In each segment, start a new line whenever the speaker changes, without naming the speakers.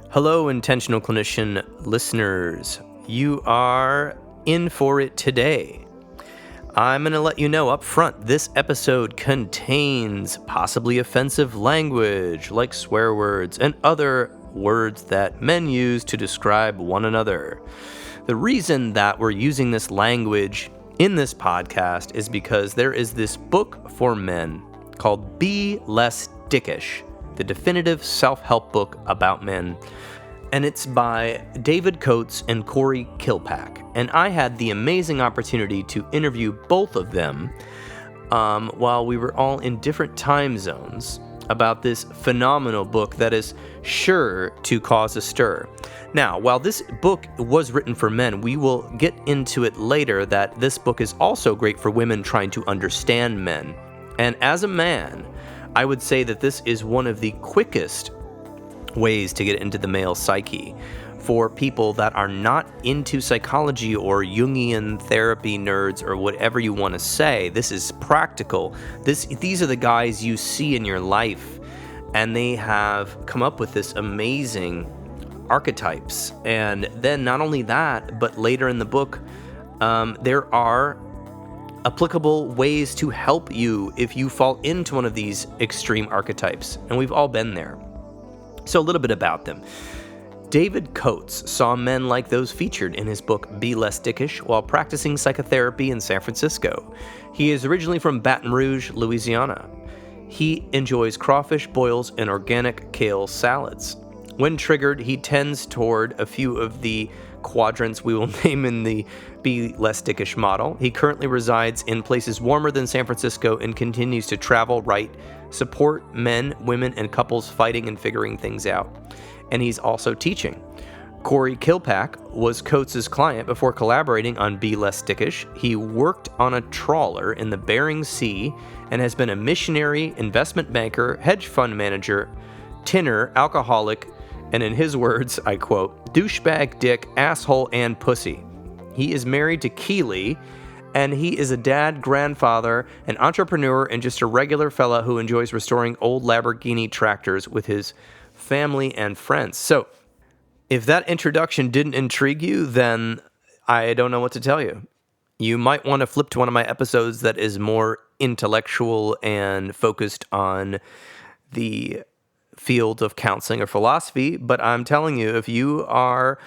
Hello, intentional clinician listeners. You are in for it today. I'm going to let you know up front, this episode contains possibly offensive language like swear words and other words that men use to describe one another. The reason that we're using this language in this podcast is because there is this book for men called Be Less Dickish, the definitive self-help book about men. And it's by David Coates and Corey Kilpack. And I had the amazing opportunity to interview both of them while we were all in different time zones about this phenomenal book that is sure to cause a stir. Now, while this book was written for men, we will get into it later that this book is also great for women trying to understand men. And as a man, I would say that this is one of the quickest ways to get into the male psyche for people that are not into psychology or Jungian therapy nerds or whatever you want to say. This is practical. These are the guys you see in your life, and they have come up with this amazing archetypes. And then not only that, but later in the book, there are applicable ways to help you if you fall into one of these extreme archetypes. And we've all been there. So a little bit about them. David Coates saw men like those featured in his book Be Less Dickish while practicing psychotherapy in San Francisco. He is originally from Baton Rouge, Louisiana. He enjoys crawfish boils and organic kale salads. When triggered, he tends toward a few of the quadrants we will name in the Be Less Dickish model. He currently resides in places warmer than San Francisco and continues to travel, write, support men, women, and couples fighting and figuring things out. And he's also teaching. Corey Kilpack was Coates' client before collaborating on Be Less Dickish. He worked on a trawler in the Bering Sea and has been a missionary, investment banker, hedge fund manager, tinner, alcoholic, and in his words, I quote, douchebag, dick, asshole, and pussy. He is married to Keely, and he is a dad, grandfather, an entrepreneur, and just a regular fella who enjoys restoring old Lamborghini tractors with his family and friends. So, if that introduction didn't intrigue you, then I don't know what to tell you. You might want to flip to one of my episodes that is more intellectual and focused on the field of counseling or philosophy, but I'm telling you, if you are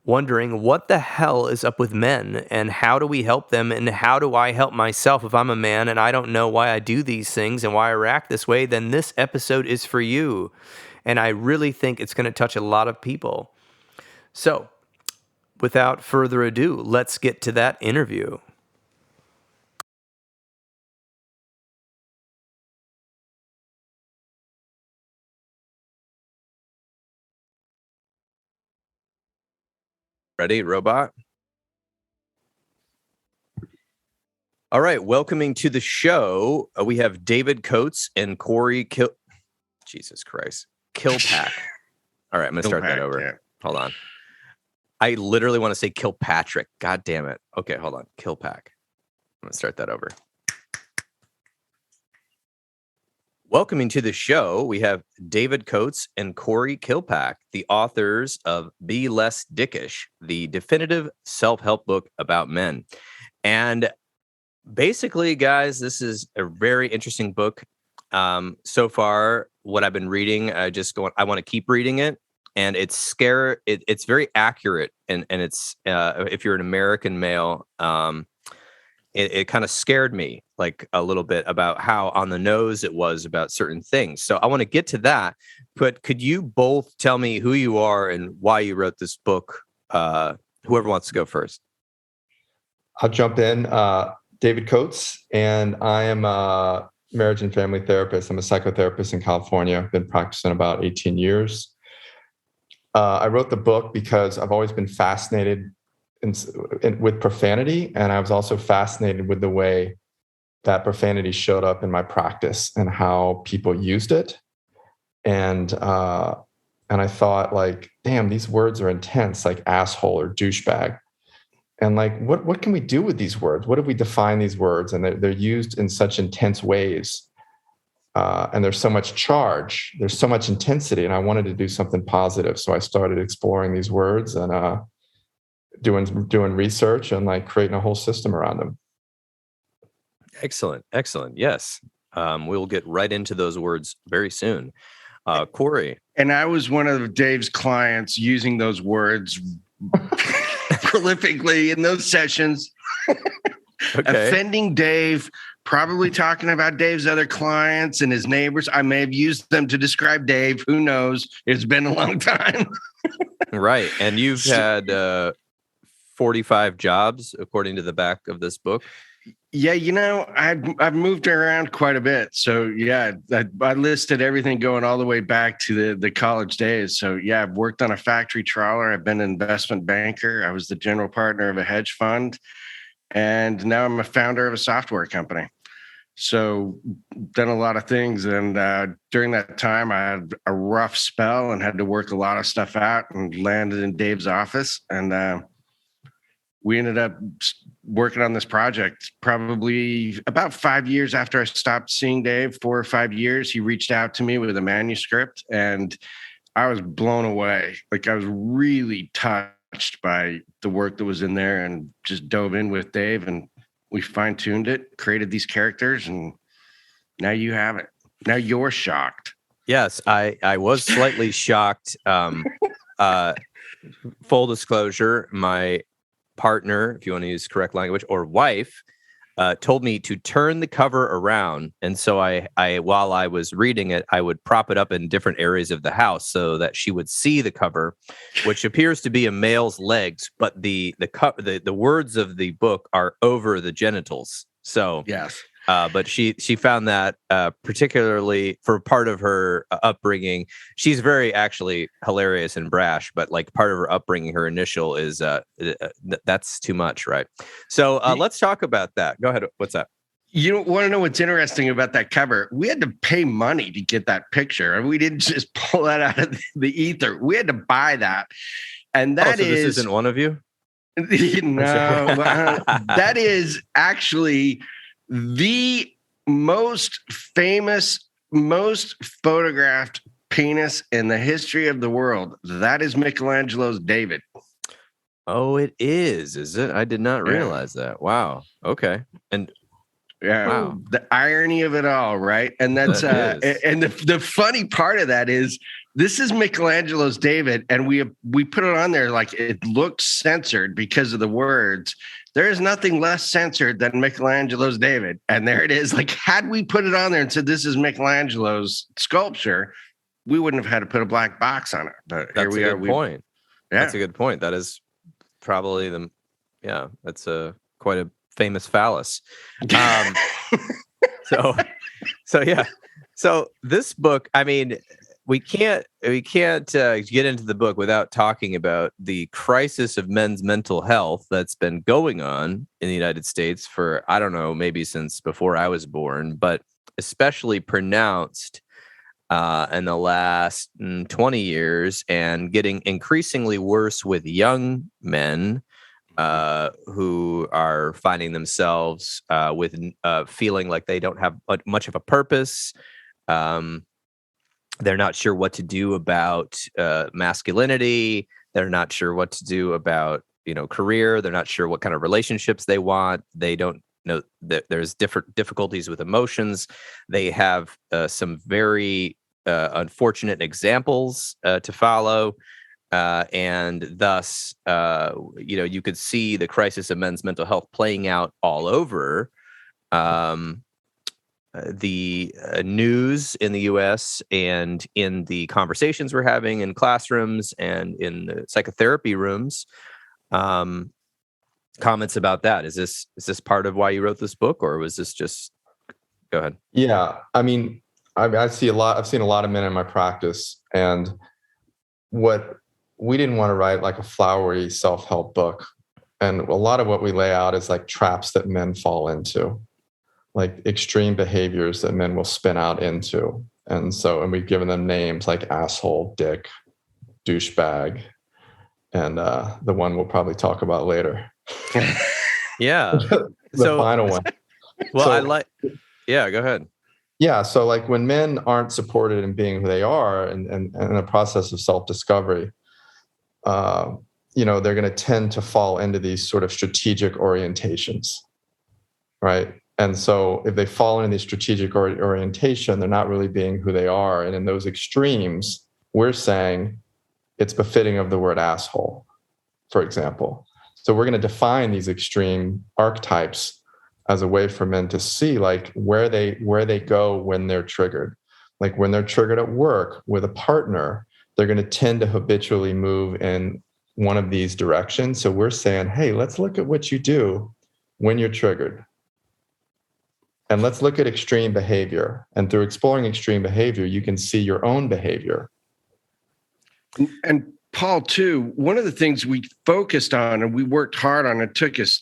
wondering what the hell is up with men and how do we help them and how do I help myself if I'm a man and I don't know why I do these things and why I react this way, then this episode is for you. And I really think it's going to touch a lot of people. So, without further ado, let's get to that interview. Ready, robot? All right, welcoming to the show, we have David Coates and Corey Jesus Christ, Kilpack. All right, I'm going to start that over. Yeah. Hold on. I literally want to say Kilpatrick. God damn it. Okay, hold on. Kilpack. I'm going to start that over. Welcoming to the show, we have David Coates and Corey Kilpack, the authors of Be Less Dickish, the definitive self-help book about men. And basically, guys, this is a very interesting book. So far, what I've been reading, I want to keep reading it. And it's it's very accurate. And it's, if you're an American male, it kind of scared me like a little bit about how on the nose it was about certain things. So I want to get to that. But could you both tell me who you are and why you wrote this book? Whoever wants to go first.
I'll jump in. David Coates, and I am a marriage and family therapist. I'm a psychotherapist in California. I've been practicing about 18 years. I wrote the book because I've always been fascinated with profanity, and I was also fascinated with the way that profanity showed up in my practice and how people used it. And I thought, like, damn, these words are intense, like asshole or douchebag. And like, what can we do with these words? What if we define these words? And they're used in such intense ways. and there's so much charge, there's so much intensity, and I wanted to do something positive. So I started exploring these words and doing research and like creating a whole system around them.
Excellent. Yes. We'll get right into those words very soon. Corey.
And I was one of Dave's clients using those words prolifically in those sessions.
Okay.
Offending Dave, probably talking about Dave's other clients and his neighbors. I may have used them to describe Dave. Who knows? It's been a long time.
Right. And you've had 45 jobs, according to the back of this book.
Yeah, I've moved around quite a bit. So yeah, I listed everything going all the way back to the college days. So yeah, I've worked on a factory trawler. I've been an investment banker. I was the general partner of a hedge fund. And now I'm a founder of a software company. So done a lot of things. And during that time, I had a rough spell and had to work a lot of stuff out and landed in Dave's office. And we ended up working on this project probably about 5 years after I stopped seeing Dave. 4 or 5 years, he reached out to me with a manuscript, and I was blown away. Like, I was really touched by the work that was in there, and just dove in with Dave, and we fine-tuned it, created these characters, and now you have it. Now you're shocked.
Yes, I was slightly shocked. Full disclosure, my partner, if you want to use correct language, or wife, told me to turn the cover around. And so I while I was reading it, I would prop it up in different areas of the house so that she would see the cover, which appears to be a male's legs, but the words of the book are over the genitals. So
Yes.
but she found that particularly for part of her upbringing, she's very actually hilarious and brash, but like part of her upbringing, her initial is that's too much, right? So let's talk about that. Go ahead. What's that?
You want to know what's interesting about that cover? We had to pay money to get that picture, and we didn't just pull that out of the ether. We had to buy that, and that
so this isn't one of you?
No, that is actually the most famous, most photographed penis in the history of the world. That is Michelangelo's David.
Oh, it is it? I did not realize that. Wow. Okay. And
wow, the irony of it all, right? And that's and the funny part of that is this is Michelangelo's David, and we put it on there like it looked censored because of the words. There is nothing less censored than Michelangelo's David. And there it is. Like, had we put it on there and said, this is Michelangelo's sculpture, we wouldn't have had to put a black box on it. But
that's
here we
a good point.
Yeah.
That's a good point. That is probably that's quite a famous phallus. So this book, I mean, we can't get into the book without talking about the crisis of men's mental health that's been going on in the United States for, I don't know, maybe since before I was born, but especially pronounced in the last 20 years, and getting increasingly worse with young men who are finding themselves with feeling like they don't have much of a purpose. They're not sure what to do about masculinity. They're not sure what to do about, career. They're not sure what kind of relationships they want. They don't know that there's different difficulties with emotions. They have some very unfortunate examples to follow. And thus, you could see the crisis of men's mental health playing out all over the news in the U.S. and in the conversations we're having in classrooms and in the psychotherapy rooms. Comments about that. Is this part of why you wrote this book, or was this just? Go ahead.
Yeah, I mean, I've seen a lot of men in my practice, and what we didn't want to write like a flowery self-help book, and a lot of what we lay out is like traps that men fall into, like extreme behaviors that men will spin out into. And we've given them names like asshole, dick, douchebag, and the one we'll probably talk about later.
Yeah.
the final one.
Well, go ahead.
Yeah. So like when men aren't supported in being who they are and in a process of self-discovery, they're going to tend to fall into these sort of strategic orientations, right? And so if they fall into these strategic orientation, they're not really being who they are. And in those extremes, we're saying it's befitting of the word asshole, for example. So we're going to define these extreme archetypes as a way for men to see like where they go when they're triggered. Like when they're triggered at work with a partner, they're going to tend to habitually move in one of these directions. So we're saying, hey, let's look at what you do when you're triggered. And let's look at extreme behavior. And through exploring extreme behavior, you can see your own behavior.
And Paul, too, one of the things we focused on and we worked hard on, it took us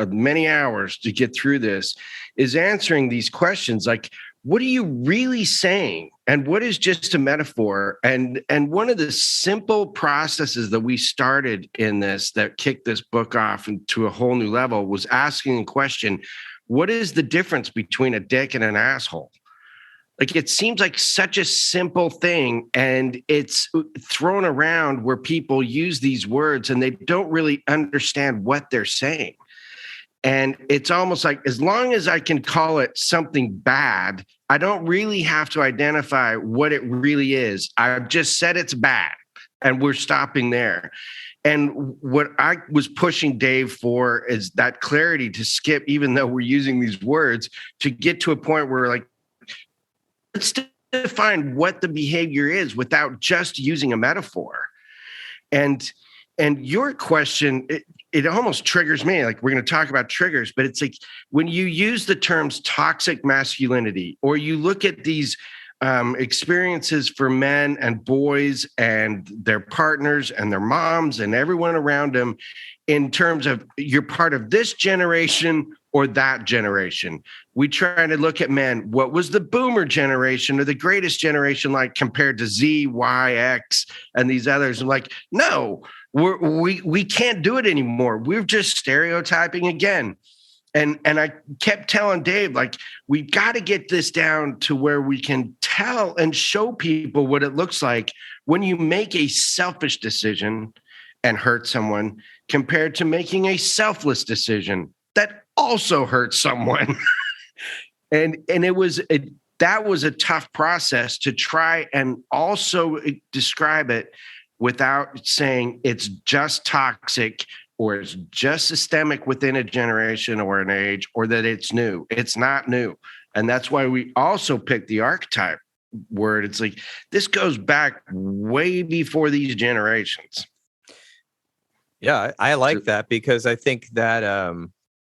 many hours to get through this, is answering these questions like, what are you really saying? And what is just a metaphor? And one of the simple processes that we started in this that kicked this book off into a whole new level was asking the question, what is the difference between a dick and an asshole? Like, it seems like such a simple thing, and it's thrown around where people use these words and they don't really understand what they're saying. And it's almost like, as long as I can call it something bad, I don't really have to identify what it really is. I've just said it's bad, and we're stopping there. And what I was pushing Dave for is that clarity to skip, even though we're using these words, to get to a point where, like, let's define what the behavior is without just using a metaphor. And your question, it almost triggers me. Like, we're going to talk about triggers, but it's like when you use the terms toxic masculinity, or you look at these experiences for men and boys and their partners and their moms and everyone around them in terms of you're part of this generation or that generation. We try to look at men. What was the boomer generation or the greatest generation like compared to Z, Y, X, and these others? I'm like, no, we can't do it anymore. We're just stereotyping again. And I kept telling Dave, like, we've got to get this down to where we can tell and show people what it looks like when you make a selfish decision and hurt someone compared to making a selfless decision that also hurts someone. and that was a tough process to try and also describe it without saying it's just toxic or it's just systemic within a generation or an age, or that it's new. It's not new. And that's why we also picked the archetype word. It's like, this goes back way before these generations.
Yeah, I like that, because I think that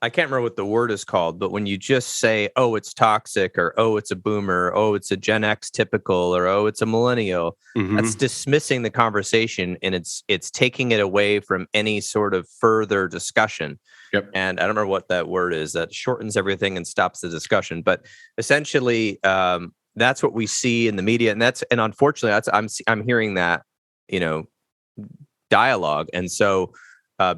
I can't remember what the word is called, but when you just say, oh, it's toxic, or oh, it's a boomer, or, oh, it's a Gen X typical, or oh, it's a millennial, that's dismissing the conversation, and it's taking it away from any sort of further discussion.
Yep.
And I don't remember what that word is that shortens everything and stops the discussion. But essentially, that's what we see in the media, and unfortunately, I'm hearing that, dialogue, and so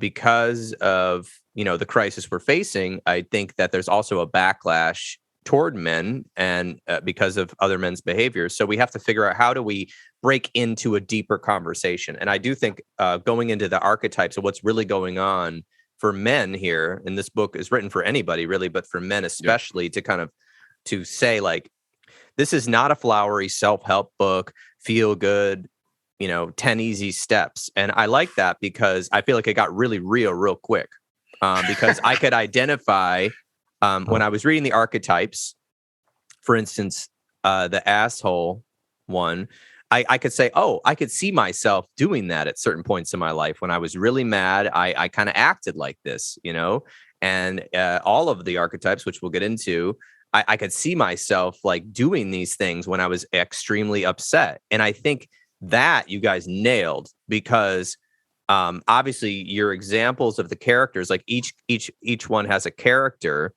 because of the crisis we're facing, I think that there's also a backlash toward men, and because of other men's behaviors. So we have to figure out, how do we break into a deeper conversation? And I do think going into the archetypes of what's really going on for men here, and this book is written for anybody really, but for men especially, to say, like, this is not a flowery self-help book, feel good, 10 easy steps. And I like that, because I feel like it got really real real quick. Because I could identify when I was reading the archetypes, for instance, the asshole one, I could say, oh, I could see myself doing that at certain points in my life. When I was really mad, I kind of acted like this, and all of the archetypes, which we'll get into, I could see myself like doing these things when I was extremely upset. And I think that you guys nailed, because obviously your examples of the characters, like each one has a character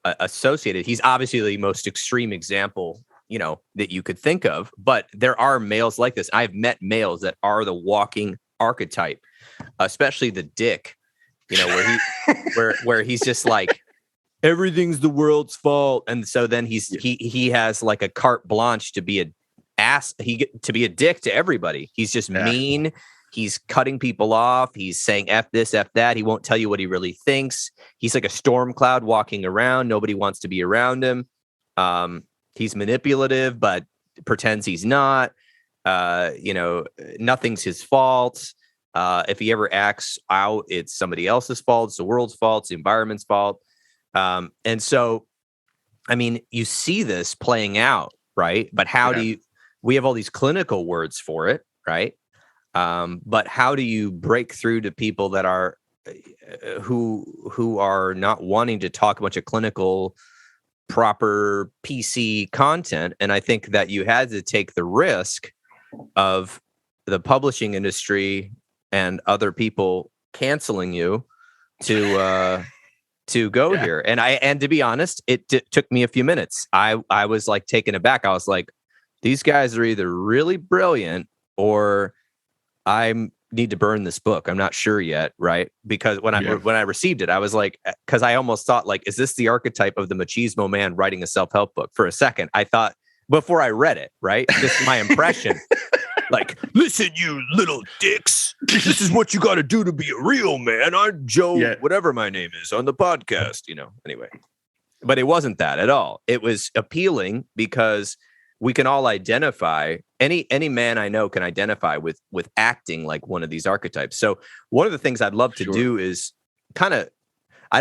associated. He's obviously the most extreme example, that you could think of, but there are males like this. I've met males that are the walking archetype, especially the dick, where he's just like, everything's the world's fault. And so then he has like a carte blanche to be to be a dick to everybody. He's just mean. He's cutting people off. He's saying F this, F that. He won't tell you what he really thinks. He's like a storm cloud walking around. Nobody wants to be around him. He's manipulative, but pretends he's not. Nothing's his fault. If he ever acts out, it's somebody else's fault. It's the world's fault. It's the environment's fault. And so, I mean, you see this playing out, right? But we have all these clinical words for it, right? But how do you break through to people that are who are not wanting to talk a bunch of clinical, proper PC content? And I think that you had to take the risk of the publishing industry and other people canceling you to go here. And to be honest, it took me a few minutes. I was like taken aback. I was like, these guys are either really brilliant or I need to burn this book. I'm not sure yet, right? Because when I received it, I was like, because I almost thought like, is this the archetype of the machismo man writing a self-help book? For a second, I thought before I read it, right? Just my impression. Like, listen, you little dicks. This is what you got to do to be a real man. I'm Joe, whatever my name is on the podcast, anyway. But it wasn't that at all. It was appealing because we can all identify, any man I know can identify with acting like one of these archetypes. So one of the things I'd love to do is I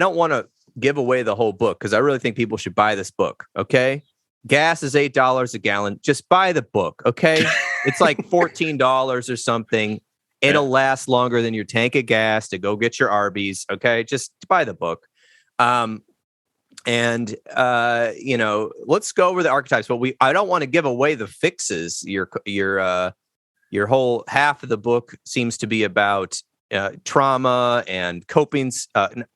don't want to give away the whole book because I really think people should buy this book. Okay. Gas is $8 a gallon. Just buy the book. Okay. It's like $14 or something. It'll last longer than your tank of gas to go get your Arby's. Okay. Just buy the book. Let's go over the archetypes, but I don't want to give away the fixes. Your whole half of the book seems to be about trauma and coping,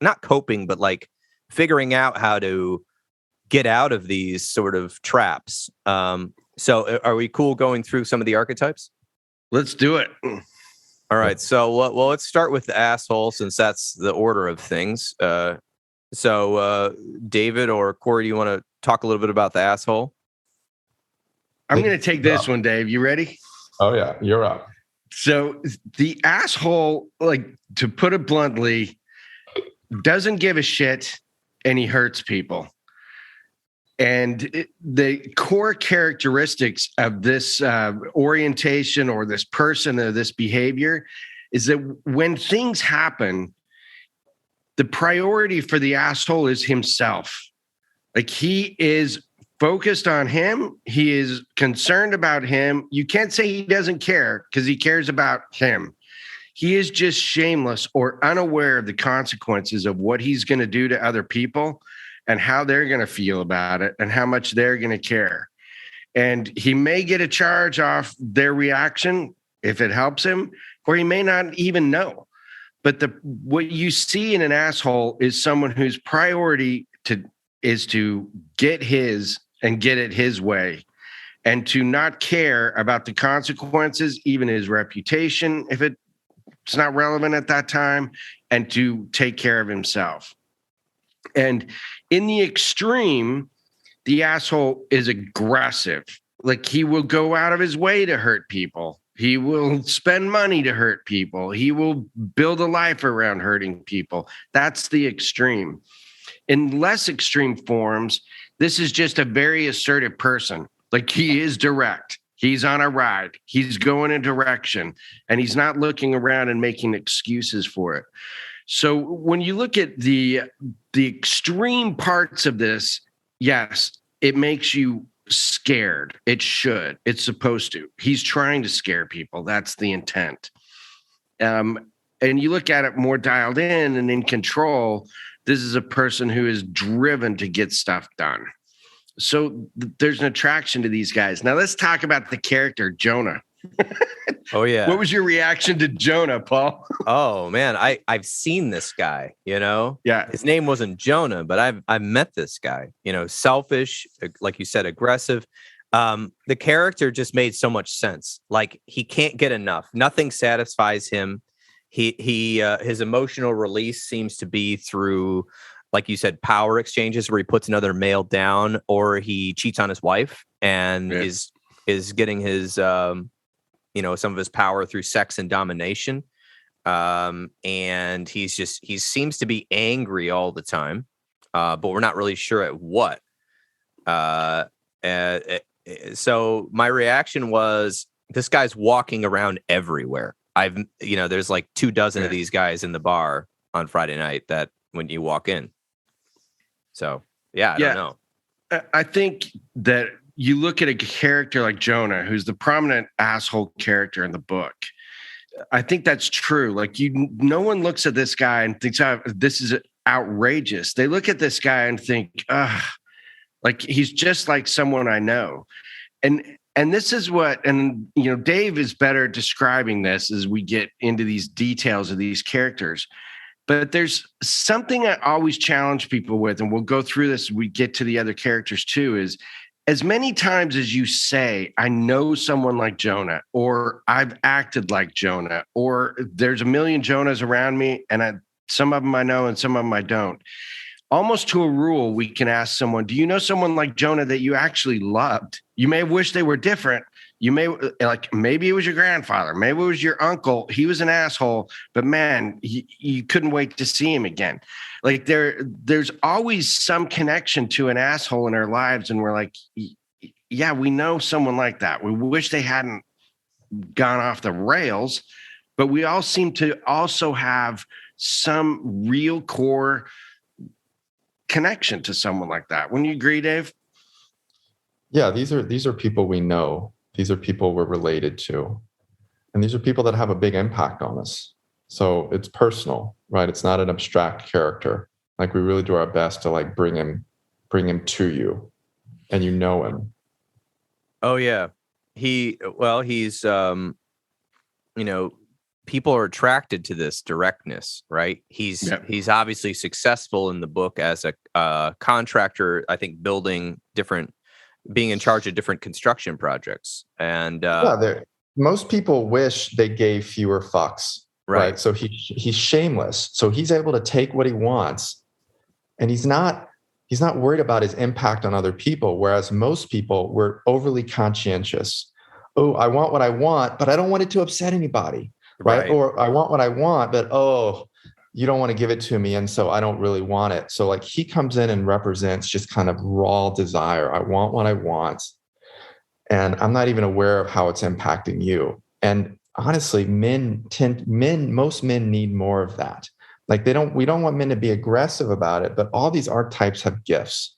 not coping, but like figuring out how to get out of these sort of traps. So are we cool going through some of the archetypes?
Let's do it.
All right. So, let's start with the asshole, since that's the order of things. So, David or Corey, do you want to talk a little bit about the asshole?
I'm going to take this one, Dave. You ready?
Oh, yeah. You're up.
So the asshole, like, to put it bluntly, doesn't give a shit and he hurts people. And the core characteristics of this orientation or this person or this behavior is that when things happen, the priority for the asshole is himself. Like, he is focused on him. He is concerned about him. You can't say he doesn't care because he cares about him. He is just shameless or unaware of the consequences of what he's going to do to other people and how they're going to feel about it and how much they're going to care. And he may get a charge off their reaction if it helps him, or he may not even know. But what you see in an asshole is someone whose priority is to get his and get it his way, and to not care about the consequences, even his reputation, if it's not relevant at that time, and to take care of himself. And in the extreme, the asshole is aggressive. Like, he will go out of his way to hurt people. He will spend money to hurt people. He will build a life around hurting people. That's the extreme. In less extreme forms, this is just a very assertive person. Like, he is direct. He's on a ride. He's going a direction, and he's not looking around and making excuses for it. So when you look at the extreme parts of this, yes, it makes you scared. It should. It's supposed to. He's trying to scare people. That's the intent. And you look at it more dialed in and in control. This is a person who is driven to get stuff done. So there's an attraction to these guys. Now let's talk about the character, Jonah.
Oh, yeah.
What was your reaction to Jonah, Paul?
Oh, man, I've seen this guy,
Yeah.
His name wasn't Jonah, but I've met this guy, selfish, like you said, aggressive. The character just made so much sense. Like, he can't get enough. Nothing satisfies him. His emotional release seems to be through like you said, power exchanges where he puts another male down, or he cheats on his wife and is getting his some of his power through sex and domination. And he seems to be angry all the time, but we're not really sure at what. So my reaction was, this guy's walking around everywhere. There's like 24 of these guys in the bar on Friday night that when you walk in. So, I don't know.
I think that you look at a character like Jonah, who's the prominent asshole character in the book. I think that's true. Like, no one looks at this guy and thinks, oh, this is outrageous. They look at this guy and think, like he's just like someone I know. And this is what, and Dave is better at describing this as we get into these details of these characters. But there's something I always challenge people with, and we'll go through this as we get to the other characters too, is as many times as you say, I know someone like Jonah, or I've acted like Jonah, or there's a million Jonahs around me, and some of them I know and some of them I don't. Almost to a rule, we can ask someone, do you know someone like Jonah that you actually loved? You may wish they were different. You may, like, maybe it was your grandfather, maybe it was your uncle. He was an asshole, but man, you couldn't wait to see him again. Like, there's always some connection to an asshole in our lives, and we're like, yeah, we know someone like that. We wish they hadn't gone off the rails, but we all seem to also have some real core connection to someone like that. Wouldn't you agree, Dave?
Yeah, these are people we know. These are people we're related to. And these are people that have a big impact on us. So it's personal, right? It's not an abstract character. Like, we really do our best to like bring him to you, and you know him.
Oh yeah. He's people are attracted to this directness, right? He's obviously successful in the book as a contractor, I think, being in charge of different construction projects. And
most people wish they gave fewer fucks, right? So he's shameless. So he's able to take what he wants, and he's not worried about his impact on other people. Whereas most people, were overly conscientious. Oh, I want what I want, but I don't want it to upset anybody. Right. Or I want what I want, but you don't want to give it to me, and so I don't really want it. So like, he comes in and represents just kind of raw desire. I want what I want, and I'm not even aware of how it's impacting you. And honestly, most men need more of that. Like, we don't want men to be aggressive about it, but all these archetypes have gifts.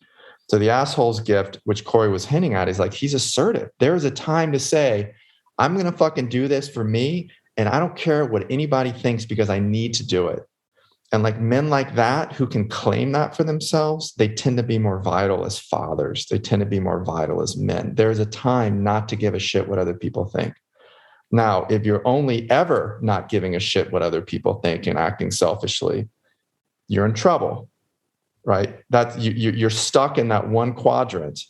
So the asshole's gift, which Corey was hinting at, is like, he's assertive. There is a time to say, I'm going to fucking do this for me, and I don't care what anybody thinks, because I need to do it. And like, men like that who can claim that for themselves, they tend to be more vital as fathers. They tend to be more vital as men. There's a time not to give a shit what other people think. Now, if you're only ever not giving a shit what other people think and acting selfishly, you're in trouble, right? You're stuck in that one quadrant.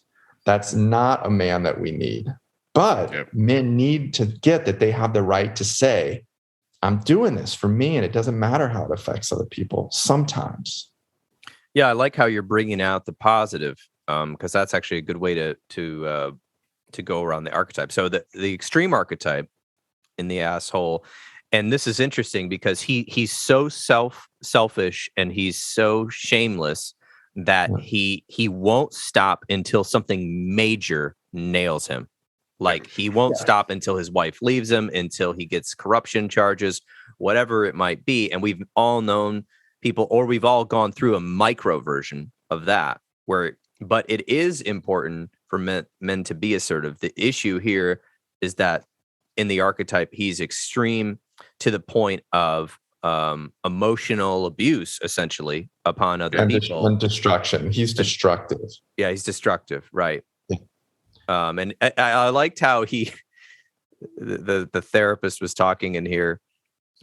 That's not a man that we need. But men need to get that they have the right to say, I'm doing this for me, and it doesn't matter how it affects other people sometimes.
Yeah, I like how you're bringing out the positive, because that's actually a good way to go around the archetype. So the extreme archetype in the asshole, and this is interesting because he's so selfish and he's so shameless that he won't stop until something major nails him. Like, he won't stop until his wife leaves him, until he gets corruption charges, whatever it might be. And we've all known people, or we've all gone through a micro version of that, but it is important for men to be assertive. The issue here is that in the archetype, he's extreme to the point of emotional abuse, essentially, upon other people.
And destruction. He's destructive.
Yeah, he's destructive, right. And I liked how the therapist was talking in here.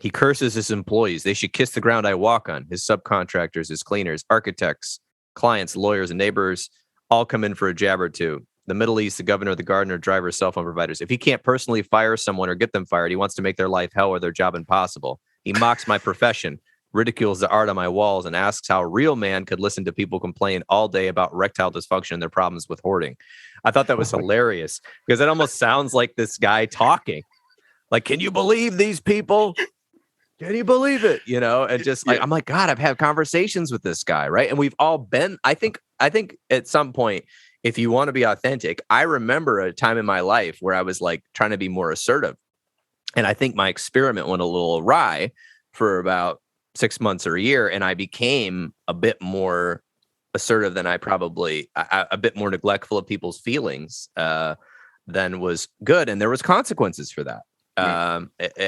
He curses his employees. They should kiss the ground I walk on. His subcontractors, his cleaners, architects, clients, lawyers, and neighbors all come in for a jab or two. The Middle East, the governor, the gardener, driver, cell phone providers. If he can't personally fire someone or get them fired, he wants to make their life hell or their job impossible. He mocks my profession. ridicules the art on my walls, and asks how a real man could listen to people complain all day about erectile dysfunction and their problems with hoarding. I thought that was hilarious because it almost sounds like this guy talking. Like, can you believe these people? Can you believe it? You know, and just like, I'm like, God, I've had conversations with this guy, right? And we've all been, I think at some point, if you want to be authentic, I remember a time in my life where I was like trying to be more assertive. And I think my experiment went a little awry for about 6 months or a year. And I became a bit more assertive than I probably, a bit more neglectful of people's feelings than was good. And there was consequences for that.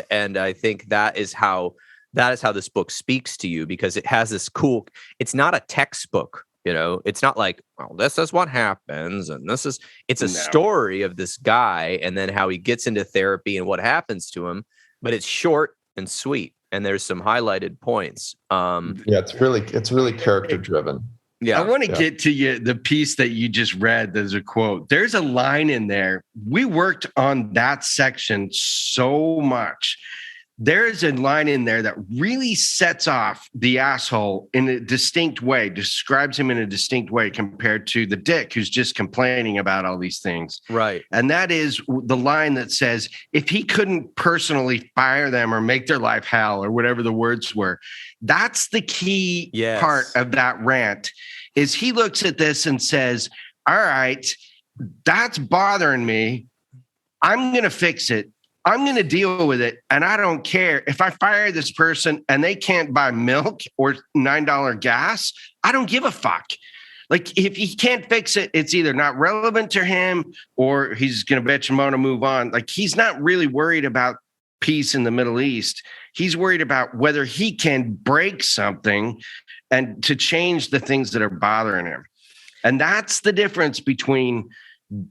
And I think that is how this book speaks to you, because it has this cool, it's not a textbook, you know, it's not like, well, this is what happens. And it's a story of this guy and then how he gets into therapy and what happens to him, but it's short and sweet. And there's some highlighted points.
It's really character driven.
Yeah, I want to get to the piece that you just read. There's a quote. There's a line in there. We worked on that section so much. There is a line in there that really sets off the asshole in a distinct way, describes him in a distinct way compared to the dick who's just complaining about all these things.
Right.
And that is the line that says, if he couldn't personally fire them or make their life hell or whatever the words were, that's the key part of that rant, is he looks at this and says, all right, that's bothering me. I'm going to fix it. I'm going to deal with it. And I don't care if I fire this person and they can't buy milk or $9 gas. I don't give a fuck. Like, if he can't fix it, it's either not relevant to him or he's going to bitch and moan and move on. Like, he's not really worried about peace in the Middle East. He's worried about whether he can break something and to change the things that are bothering him. And that's the difference between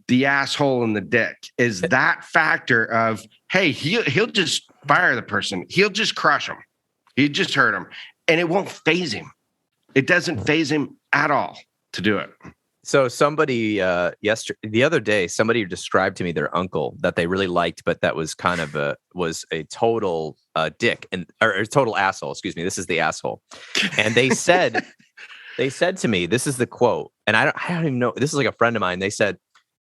the asshole and the dick, is that factor of, hey, he'll just fire the person. He'll just crush him. He just hurt him. And it won't faze him. It doesn't faze him at all to do it.
So somebody the other day, somebody described to me their uncle that they really liked, but that was kind of a total dick or a total asshole. Excuse me. This is the asshole. And they said to me, this is the quote. And I don't even know. This is like a friend of mine. They said,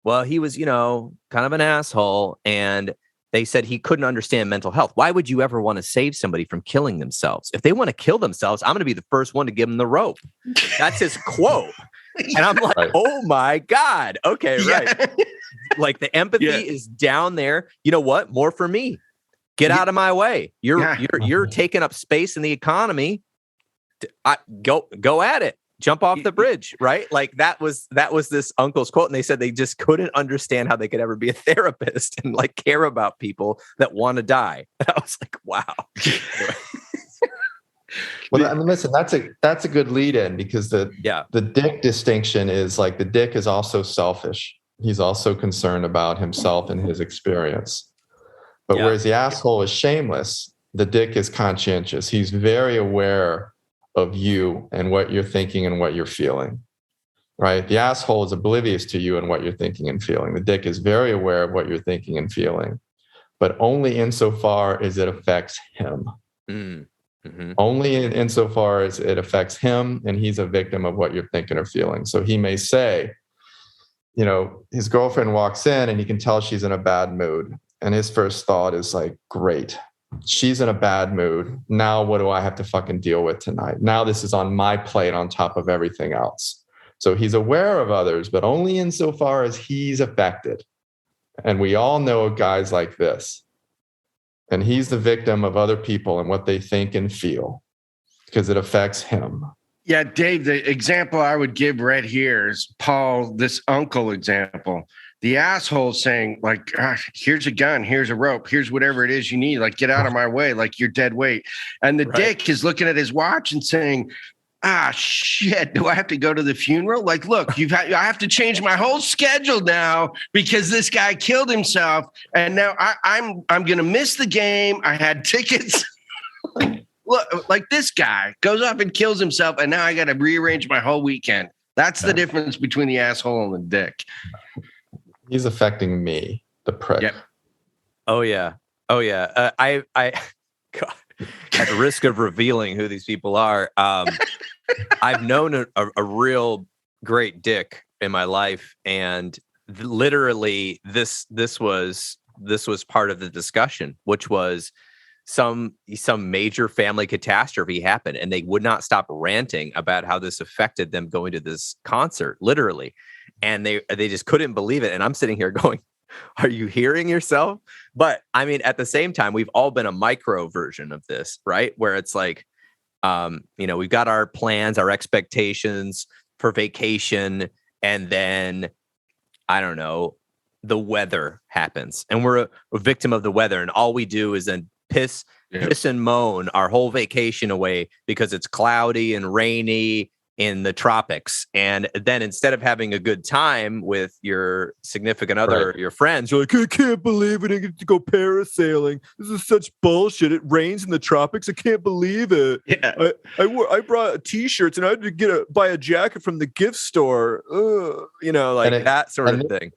well, he was, kind of an asshole. And they said he couldn't understand mental health. Why would you ever want to save somebody from killing themselves? If they want to kill themselves, I'm going to be the first one to give them the rope. That's his quote. And I'm like, oh my God. Okay, right. Like, the empathy is down there. You know what? More for me. Get out of my way. You're taking up space in the economy. Go at it. Jump off the bridge, right? Like, that was this uncle's quote. And they said they just couldn't understand how they could ever be a therapist and like care about people that want to die. And I was like, wow.
Well, I mean, listen, that's a good lead in, because the dick distinction is like, the dick is also selfish. He's also concerned about himself and his experience. But whereas the asshole is shameless, the dick is conscientious. He's very aware of you and what you're thinking and what you're feeling, right? The asshole is oblivious to you and what you're thinking and feeling. The dick is very aware of what you're thinking and feeling, but only insofar as it affects him. Mm-hmm. Only insofar as it affects him and he's a victim of what you're thinking or feeling. So he may say, his girlfriend walks in and he can tell she's in a bad mood. And his first thought is like, great, she's in a bad mood. Now what do I have to fucking deal with tonight? Now this is on my plate on top of everything else. So he's aware of others, but only insofar as he's affected. And we all know guys like this. And he's the victim of other people and what they think and feel, because it affects him.
Yeah, Dave, the example I would give right here is Paul, this uncle example. The asshole saying, like, here's a gun, here's a rope, here's whatever it is you need. Like, get out of my way, like you're dead weight. And the dick is looking at his watch and saying, shit, do I have to go to the funeral? Like, look, I have to change my whole schedule now because this guy killed himself. And now I'm going to miss the game. I had tickets. Look, like, this guy goes off and kills himself. And now I got to rearrange my whole weekend. That's the difference between the asshole and the dick.
He's affecting me, the prick.
Yep.
Oh yeah. God.
at the risk of revealing who these people are, I've known a real great dick in my life, and literally this was part of the discussion, which was some major family catastrophe happened, and they would not stop ranting about how this affected them going to this concert, literally, and they just couldn't believe it. And I'm sitting here going, are you hearing yourself? But I mean, at the same time, we've all been a micro version of this, right? Where it's like, we've got our plans, our expectations for vacation, and then, I don't know, the weather happens, and we're a victim of the weather, and all we do is then piss and moan our whole vacation away because it's cloudy and rainy in the tropics. And then instead of having a good time with your significant other, or your friends, you're like, I can't believe we didn't get to go parasailing. This is such bullshit. It rains in the tropics. I can't believe it. Yeah. I brought t-shirts and I had to buy a jacket from the gift store. That sort of thing.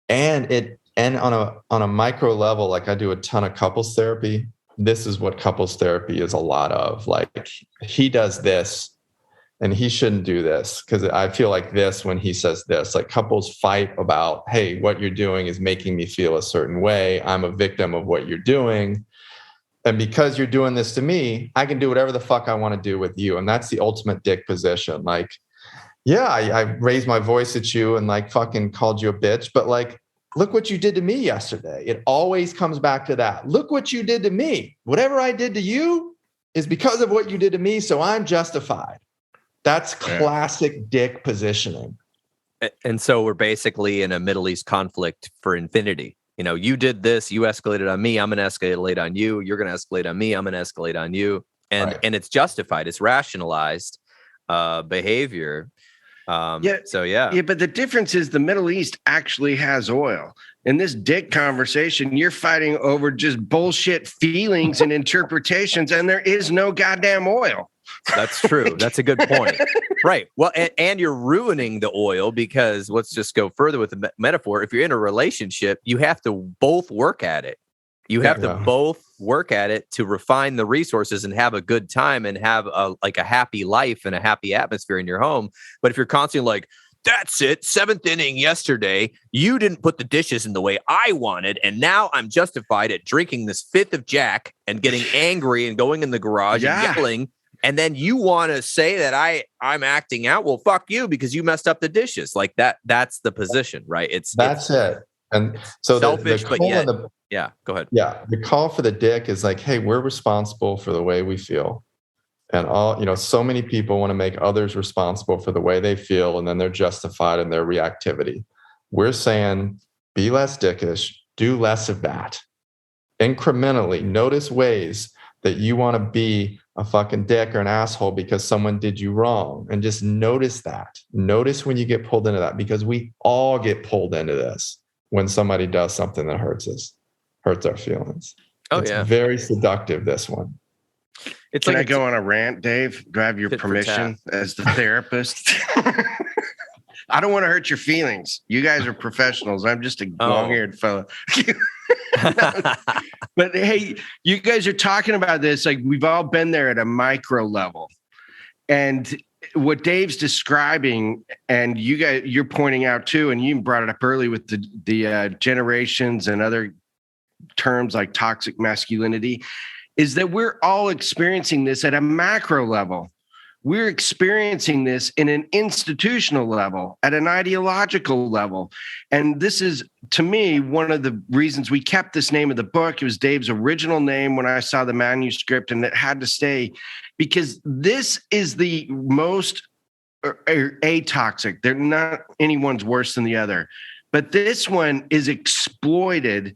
And on a micro level, like I do a ton of couples therapy. This is what couples therapy is a lot of. Like, he does this and he shouldn't do this because I feel like this when he says this. Like, couples fight about, hey, what you're doing is making me feel a certain way. I'm a victim of what you're doing. And because you're doing this to me, I can do whatever the fuck I want to do with you. And that's the ultimate dick position. Like, yeah, I raised my voice at you and like fucking called you a bitch, but like, look what you did to me yesterday. It always comes back to that. Look what you did to me. Whatever I did to you is because of what you did to me. So I'm justified. That's classic dick positioning.
And so we're basically in a Middle East conflict for infinity. You did this, you escalated on me, I'm going to escalate on you. You're going to escalate on me, I'm going to escalate on you. And it's justified. It's rationalized behavior. But the difference is the Middle East actually has oil. In this dick conversation, you're fighting over just bullshit feelings and interpretations, and there is no goddamn oil. That's true. That's a good point. Right. Well, and you're ruining the oil because let's just go further with the metaphor. If you're in a relationship, you have to both work at it. You have to both work at it to refine the resources and have a good time and have a happy life and a happy atmosphere in your home. But if you're constantly like, that's it, 7th inning yesterday, you didn't put the dishes in the way I wanted, and now I'm justified at drinking this 5th of Jack and getting angry and going in the garage and yelling, and then you want to say that I'm acting out. Well, fuck you because you messed up the dishes. Like that's the position, right? It's
it. And so
selfish,
go ahead.
Yeah.
The call for the dick is like, hey, we're responsible for the way we feel. And so many people want to make others responsible for the way they feel. And then they're justified in their reactivity. We're saying, be less dickish, do less of that. Incrementally, notice ways that you want to be a fucking dick or an asshole because someone did you wrong. And just notice that. Notice when you get pulled into that, because we all get pulled into this. When somebody does something that hurts our feelings. It's very seductive, this one.
Can I go on a rant, Dave? Do I have your permission as the therapist? I don't want to hurt your feelings. You guys are professionals. I'm just a long-haired fella. But hey, you guys are talking about this like we've all been there at a micro level. And what Dave's describing, and you're pointing out too, and you brought it up early with the generations and other terms like toxic masculinity, is that we're all experiencing this at a macro level. We're experiencing this in an institutional level, at an ideological level. And this is, to me, one of the reasons we kept this name of the book. It was Dave's original name when I saw the manuscript, and it had to stay because this is the most atoxic. They're not anyone's worse than the other. But this one is exploited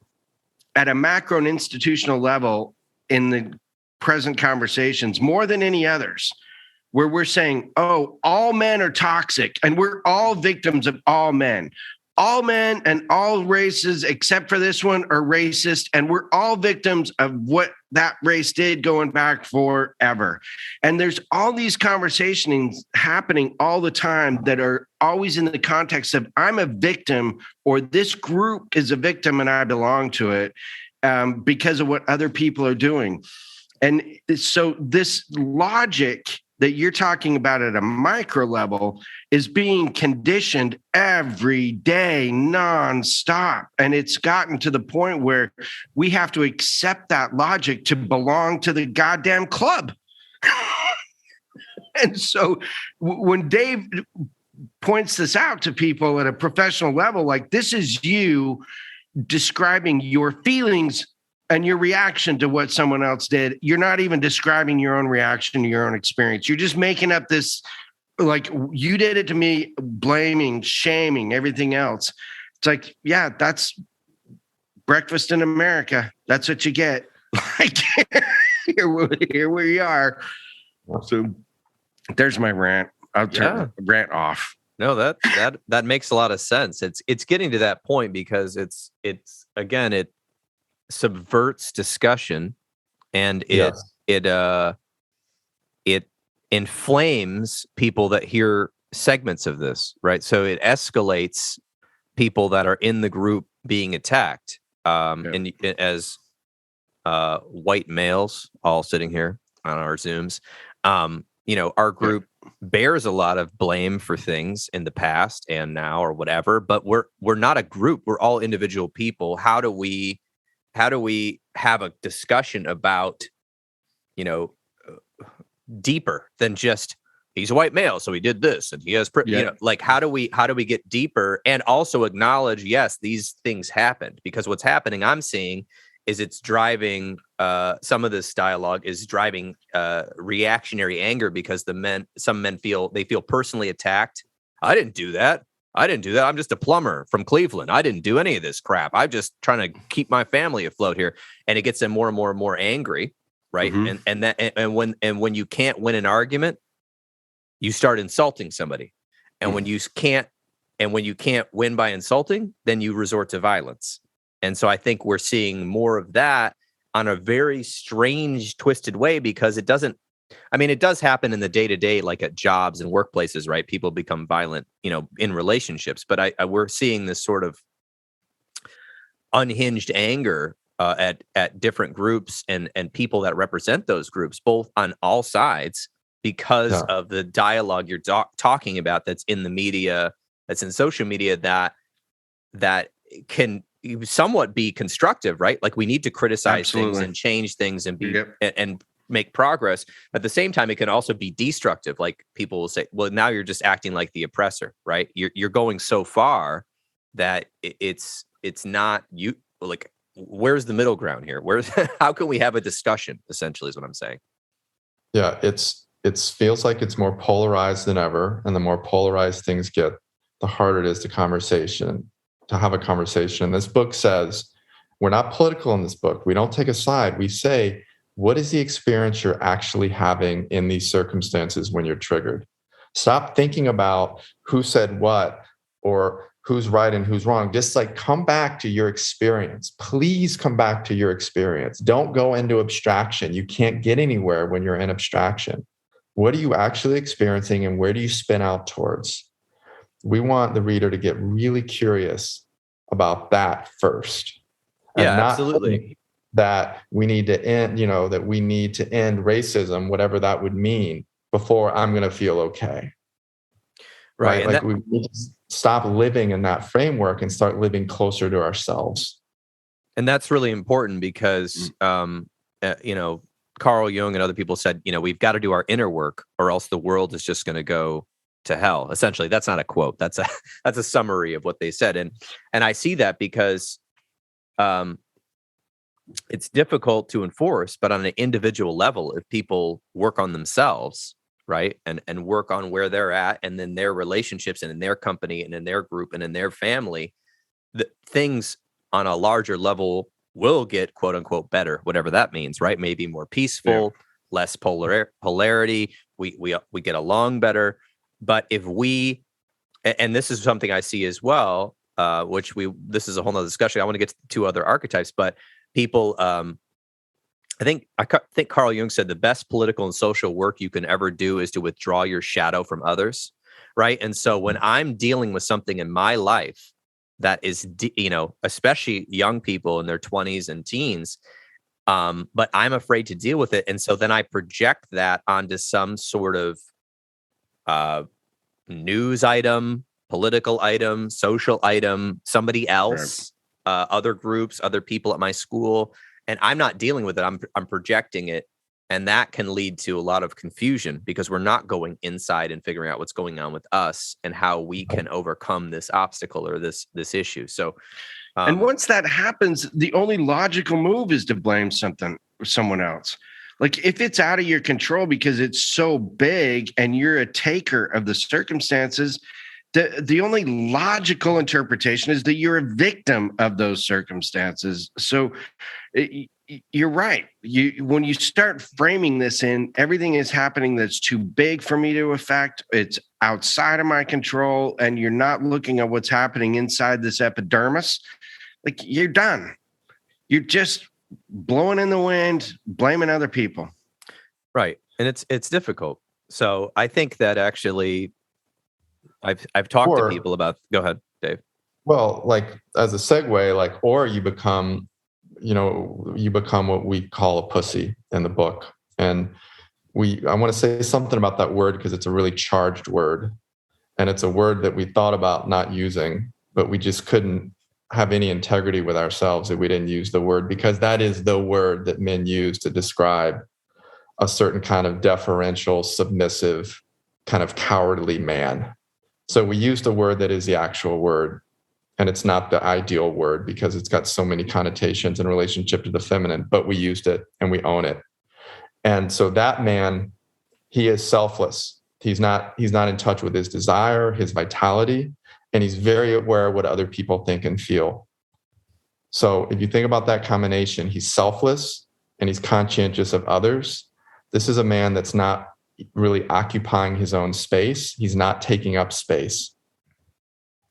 at a macro and institutional level in the present conversations more than any others, where we're saying, oh, all men are toxic and we're all victims of all men. All men and all races, except for this one, are racist, and we're all victims of what that race did going back forever. And there's all these conversations happening all the time that are always in the context of I'm a victim, or this group is a victim and I belong to it because of what other people are doing. And so this logic that you're talking about at a micro level is being conditioned every day, nonstop. And it's gotten to the point where we have to accept that logic to belong to the goddamn club. And so when Dave points this out to people at a professional level, like, this is you describing your feelings and your reaction to what someone else did. You're not even describing your own reaction to your own experience. You're just making up this, like, you did it to me, blaming, shaming, everything else. It's like, yeah, that's breakfast in America. That's what you get. Like, here we are. So there's my rant. I'll turn rant off.
No, that makes a lot of sense. It's getting to that point because it's again, it subverts discussion, and it inflames people that hear segments of this, right? So it escalates people that are in the group being attacked. And as white males all sitting here on our Zooms, our group bears a lot of blame for things in the past and now or whatever, but we're not a group. We're all individual people. How do we have a discussion about, deeper than just he's a white male, so he did this and he has, like, how do we get deeper and also acknowledge, yes, these things happened, because what's happening, I'm seeing, is it's driving some of this dialogue is driving reactionary anger, because some men feel personally attacked. I didn't do that. I'm just a plumber from Cleveland. I didn't do any of this crap. I'm just trying to keep my family afloat here. And it gets them more and more and more angry, right? Mm-hmm. And when you can't win an argument, you start insulting somebody. And when you can't win by insulting, then you resort to violence. And so I think we're seeing more of that on a very strange, twisted way, because it does happen in the day-to-day, like at jobs and workplaces, right? People become violent, in relationships. But we're seeing this sort of unhinged anger at different groups and people that represent those groups, both on all sides, because of the dialogue you're talking about that's in the media, that's in social media, that can somewhat be constructive, right? Like, we need to criticize things and change things and be and make progress. At the same time, it can also be destructive. Like, people will say, well, now you're just acting like the oppressor, right? You're going so far that it's not you. Like, where's the middle ground here? How can we have a discussion, essentially, is what I'm saying.
Yeah, it feels like it's more polarized than ever. And the more polarized things get, the harder it is to have a conversation. This book says, we're not political in this book. We don't take a side. We say, what is the experience you're actually having in these circumstances when you're triggered? Stop thinking about who said what or who's right and who's wrong. Just like, come back to your experience. Please come back to your experience. Don't go into abstraction. You can't get anywhere when you're in abstraction. What are you actually experiencing, and where do you spin out towards? We want the reader to get really curious about that first. And not
absolutely.
That we need to end, racism, whatever that would mean, before I'm going to feel okay. Right? Like, we need to stop living in that framework and start living closer to ourselves.
And that's really important because, Carl Jung and other people said, we've got to do our inner work, or else the world is just going to go to hell. Essentially, that's not a quote. That's a summary of what they said. And I see that because it's difficult to enforce, but on an individual level, if people work on themselves, right, and work on where they're at, and then their relationships, and in their company, and in their group, and in their family, the things on a larger level will get, quote unquote, better, whatever that means, right? Maybe more peaceful, less polarity. We get along better. But if and this is something I see as well, this is a whole nother discussion. I want to get to 2 other archetypes, but people, I think Carl Jung said the best political and social work you can ever do is to withdraw your shadow from others, right? And so when I'm dealing with something in my life that is, especially young people in their 20s and teens, But I'm afraid to deal with it. And so then I project that onto some sort of news item, political item, social item, somebody else, other groups, other people at my school. And I'm not dealing with it. I'm projecting it. And that can lead to a lot of confusion because we're not going inside and figuring out what's going on with us and how we can overcome this obstacle or this issue. So,
and once that happens, the only logical move is to blame someone else. Like if it's out of your control because it's so big and you're a taker of the circumstances, the only logical interpretation is that you're a victim of those circumstances. So you're right. When you start framing this in, everything is happening that's too big for me to affect. It's outside of my control, and you're not looking at what's happening inside this epidermis. Like you're done. You're just blowing in the wind, blaming other people.
Right. And it's difficult. So I think that actually I've talked to people about, go ahead, Dave.
Well, like as a segue, like, or you become what we call a pussy in the book. And I want to say something about that word because it's a really charged word. And it's a word that we thought about not using, but we just couldn't have any integrity with ourselves if we didn't use the word, because that is the word that men use to describe a certain kind of deferential, submissive, kind of cowardly man. So we used a word that is the actual word, and it's not the ideal word because it's got so many connotations in relationship to the feminine, but we used it and we own it. And so that man, he is selfless. He's not in touch with his desire, his vitality, and he's very aware of what other people think and feel. So if you think about that combination, he's selfless and he's conscientious of others. This is a man that's not really occupying his own space. He's not taking up space.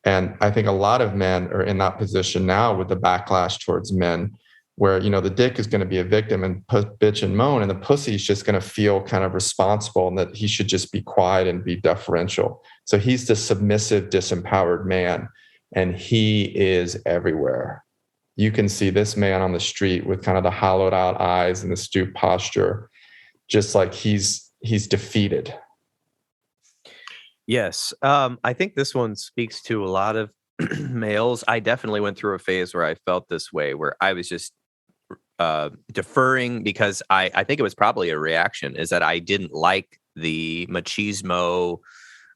And I think a lot of men are in that position now with the backlash towards men, where, the dick is going to be a victim and bitch and moan, and the pussy is just going to feel kind of responsible and that he should just be quiet and be deferential. So he's the submissive, disempowered man, and he is everywhere. You can see this man on the street with kind of the hollowed out eyes and the stooped posture, just like he's defeated.
Yes. I think this one speaks to a lot of males. I definitely went through a phase where I felt this way, where I was just deferring because I think it was probably a reaction, is that I didn't like the machismo,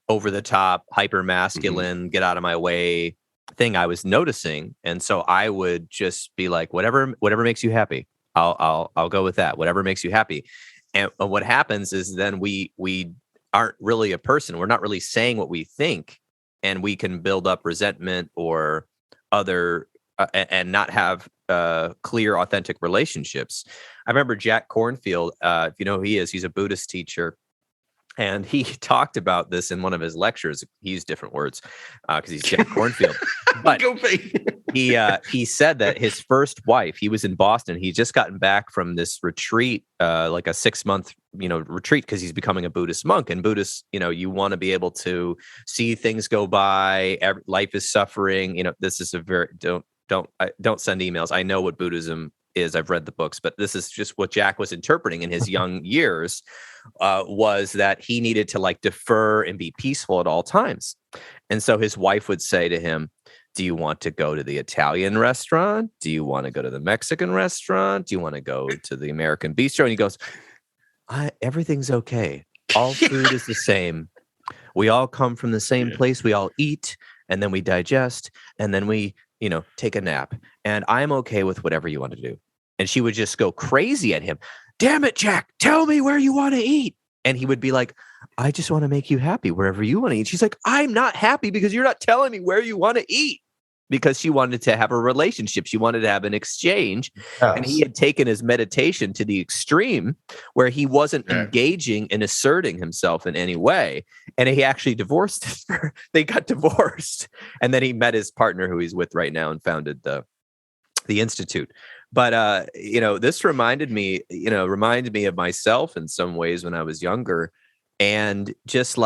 over the top, hyper masculine, get out of my way thing I was noticing. And so I would just be like, whatever makes you happy, I'll go with that. Whatever makes you happy. And what happens is then we aren't really a person. We're not really saying what we think, and we can build up resentment or other and not have clear, authentic relationships. I remember Jack Kornfield, if you know who he is, he's a Buddhist teacher. And he talked about this in one of his lectures. He used different words because he's Jack Kornfield. But he said that his first wife, he was in Boston. He'd just gotten back from this retreat, like a 6-month, retreat, because he's becoming a Buddhist monk. And Buddhists, you want to be able to see things go by. Life is suffering. This is a very don't send emails. I know what Buddhism is. I've read the books, but this is just what Jack was interpreting in his young years, was that he needed to defer and be peaceful at all times. And so his wife would say to him, do you want to go to the Italian restaurant? Do you want to go to the Mexican restaurant? Do you want to go to the American bistro? And he goes, everything's okay. All food is the same. We all come from the same place. We all eat, and then we digest, and then we, take a nap. And I'm okay with whatever you want to do. And she would just go crazy at him. Damn it, Jack, tell me where you want to eat. And he would be like, I just want to make you happy wherever you want to eat. She's like, I'm not happy because you're not telling me where you want to eat. Because she wanted to have a relationship. She wanted to have an exchange. Yes. And he had taken his meditation to the extreme where he wasn't engaging and asserting himself in any way. And he actually divorced her. They got divorced. And then he met his partner, who he's with right now, and founded the Institute. But, this reminded me of myself in some ways when I was younger. And just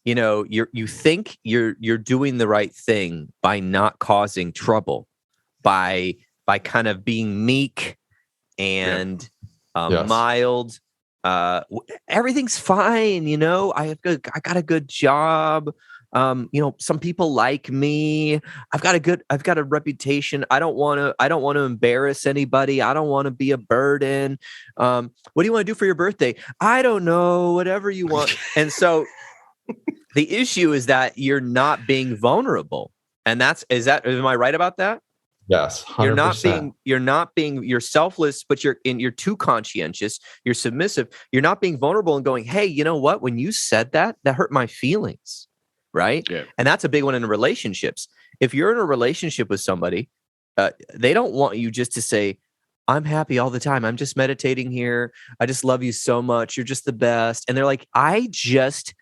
you think you're doing the right thing by not causing trouble, by kind of being meek and
Yes.
mild. Everything's fine, I got a good job. Some people like me. I've got a reputation. I don't want to embarrass anybody. I don't want to be a burden. What do you want to do for your birthday? I don't know, whatever you want. And so the issue is that you're not being vulnerable. And am I right about that?
Yes, 100%.
You're selfless, but you're too conscientious. You're submissive. You're not being vulnerable and going, hey, you know what? When you said that hurt my feelings. Right.
Yeah.
And that's a big one in relationships. If you're in a relationship with somebody, they don't want you just to say, I'm happy all the time. I'm just meditating here. I just love you so much. You're just the best. And they're like, I just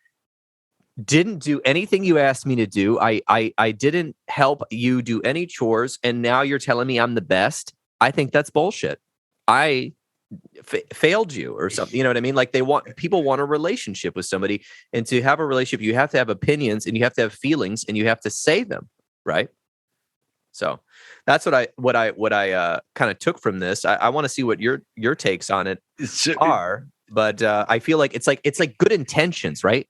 didn't do anything you asked me to do. I didn't help you do any chores. And now you're telling me I'm the best. I think that's bullshit. I failed you or something. You know what I mean? Like people want a relationship with somebody, and to have a relationship, you have to have opinions and you have to have feelings and you have to say them. Right. So that's what I kind of took from this. I want to see what your takes on it are, but I feel like it's like good intentions, right?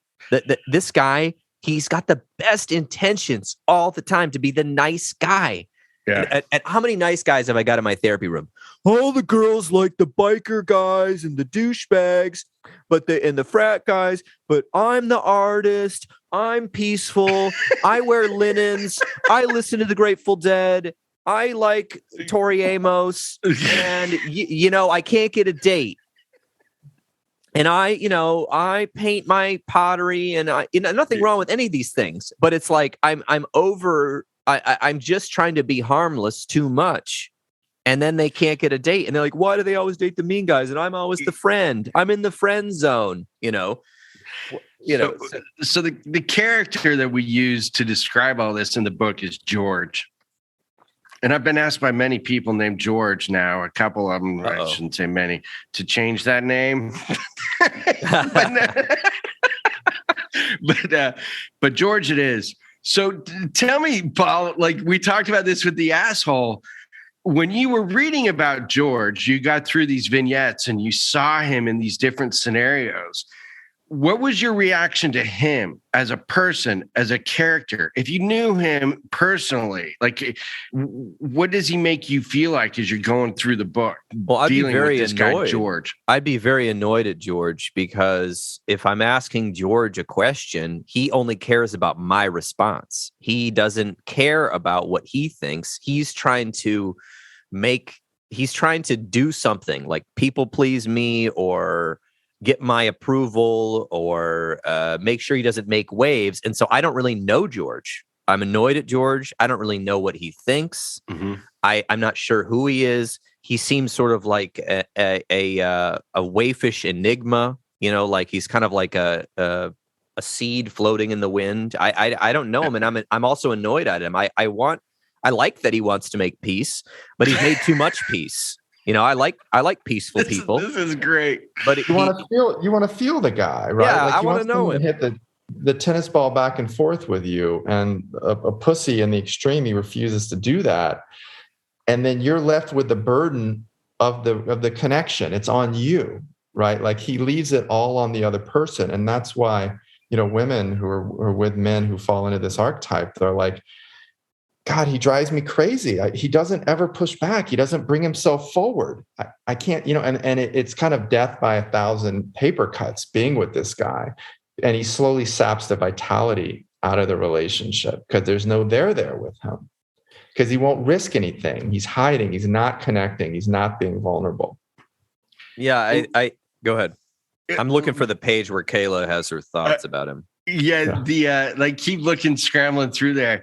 This guy, he's got the best intentions all the time to be the nice guy.
Yeah.
And how many nice guys have I got in my therapy room? All the girls like the biker guys and the douchebags, and the frat guys. But I'm the artist. I'm peaceful. I wear linens. I listen to the Grateful Dead. I like Tori Amos, and I can't get a date. And I paint my pottery, and nothing wrong with any of these things. But it's like I'm just trying to be harmless too much, and then they can't get a date, and they're like, "Why do they always date the mean guys?" And I'm always the friend. I'm in the friend zone,
So the character that we use to describe all this in the book is George. And I've been asked by many people named George now, a couple of them, I shouldn't say many, to change that name. but George it is. So tell me, Paul, like we talked about this with the asshole. When you were reading about George, you got through these vignettes and you saw him in these different scenarios. What was your reaction to him as a person, as a character? If you knew him personally, like what does he make you feel like as you're going through the book?
Well, I'd be very
with this
annoyed.
Guy, George.
I'd be very annoyed at George because if I'm asking George a question, he only cares about my response. He doesn't care about what he thinks. He's trying to do something like people please me or get my approval or make sure he doesn't make waves. And so I don't really know George. I'm annoyed at George. I don't really know what he thinks. Mm-hmm. I'm not sure who he is. He seems sort of like a waifish enigma, like he's kind of like a seed floating in the wind. I don't know him. And I'm also annoyed at him. I like that he wants to make peace, but he's made too much peace. I like peaceful people.
This is great.
But you want to feel the guy, right?
Yeah,
like
I want to know him.
Hit the tennis ball back and forth with you, and a pussy in the extreme, he refuses to do that, and then you're left with the burden of the connection. It's on you, right? Like he leaves it all on the other person, and that's why women who are with men who fall into this archetype, they're like, God, he drives me crazy. He doesn't ever push back. He doesn't bring himself forward. I can't, and it's kind of death by 1,000 paper cuts being with this guy. And he slowly saps the vitality out of the relationship because there's no there with him because he won't risk anything. He's hiding. He's not connecting. He's not being vulnerable.
Yeah, I go ahead. I'm looking for the page where Kayla has her thoughts about him.
Yeah. Keep looking, scrambling through there.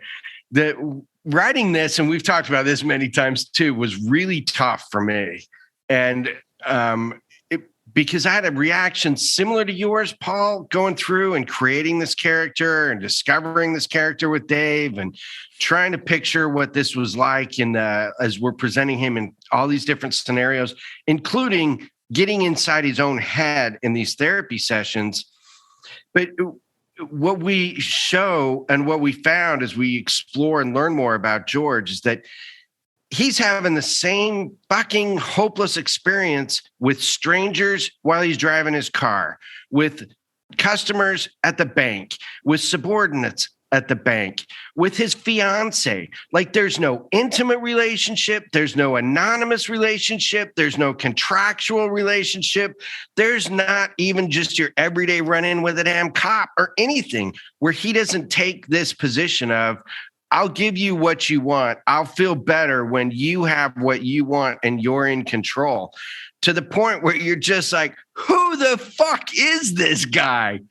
Writing this, and we've talked about this many times too, was really tough for me. And because I had a reaction similar to yours, Paul, going through and creating this character and discovering this character with Dave and trying to picture what this was like as we're presenting him in all these different scenarios, including getting inside his own head in these therapy sessions. But what we show and what we found as we explore and learn more about George is that he's having the same fucking hopeless experience with strangers while he's driving his car, with customers at the bank, with subordinates at the bank, with his fiance. Like, there's no intimate relationship. There's no anonymous relationship. There's no contractual relationship. There's not even just your everyday run-in with a damn cop or anything, where he doesn't take this position of, I'll give you what you want. I'll feel better when you have what you want and you're in control, to the point where you're just like, who the fuck is this guy?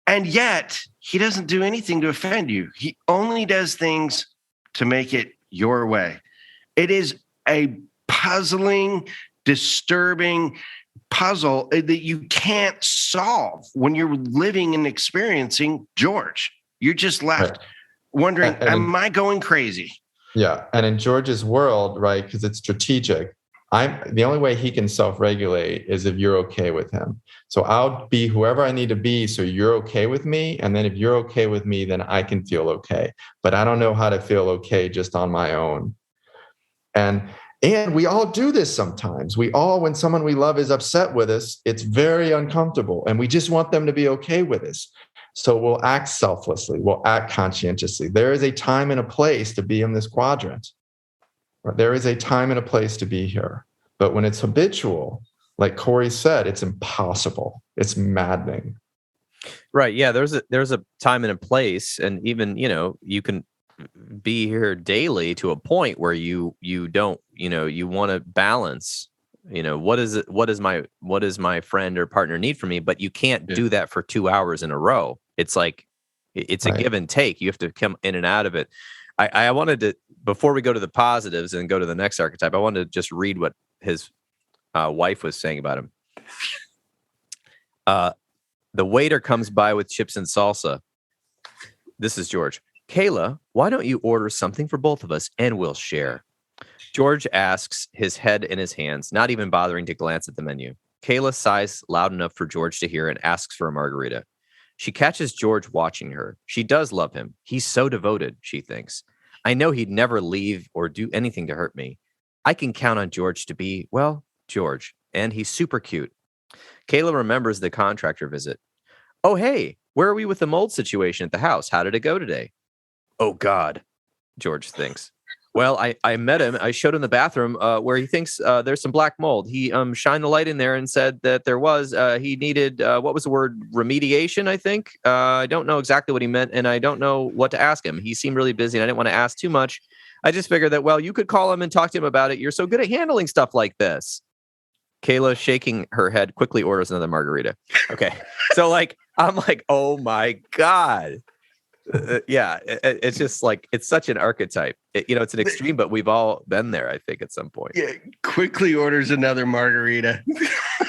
And yet he doesn't do anything to offend you. He only does things to make it your way. It is a puzzling, disturbing puzzle that you can't solve when you're living and experiencing George. You're just left wondering, am I going crazy?
Yeah. And in George's world, right, because it's strategic, the only way he can self-regulate is if you're okay with him. So I'll be whoever I need to be so you're okay with me. And then if you're okay with me, then I can feel okay. But I don't know how to feel okay just on my own. And we all do this sometimes. When someone we love is upset with us, it's very uncomfortable. And we just want them to be okay with us. So we'll act selflessly. We'll act conscientiously. There is a time and a place to be in this quadrant. There is a time and a place to be here. But when it's habitual, like Corey said, it's impossible. It's maddening.
Right. Yeah. There's a time and a place. And even, you can be here daily to a point where you don't, you want to balance, what does my friend or partner need from me? But you can't do that for 2 hours in a row. It's like, it's a give and take. You have to come in and out of it. I wanted to, before we go to the positives and go to the next archetype, I wanted to just read what his wife was saying about him. The waiter comes by with chips and salsa. This is George. Kayla, why don't you order something for both of us and we'll share? George asks, his head in his hands, not even bothering to glance at the menu. Kayla sighs loud enough for George to hear and asks for a margarita. She catches George watching her. She does love him. He's so devoted, she thinks. I know he'd never leave or do anything to hurt me. I can count on George to be, well, George, and he's super cute. Kayla remembers the contractor visit. Oh, hey, where are we with the mold situation at the house? How did it go today? Oh, God, George thinks. Well, I met him. I showed him the bathroom where he thinks there's some black mold. He shined the light in there and said that there was. He needed, what was the word? Remediation, I think. I don't know exactly what he meant, and I don't know what to ask him. He seemed really busy, and I didn't want to ask too much. I just figured that, well, you could call him and talk to him about it. You're so good at handling stuff like this. Kayla, shaking her head, quickly orders another margarita. Okay. So, I'm like, oh, my God. It's just like, it's such an archetype. It's an extreme, but we've all been there, I think, at some point.
Yeah, quickly orders another margarita.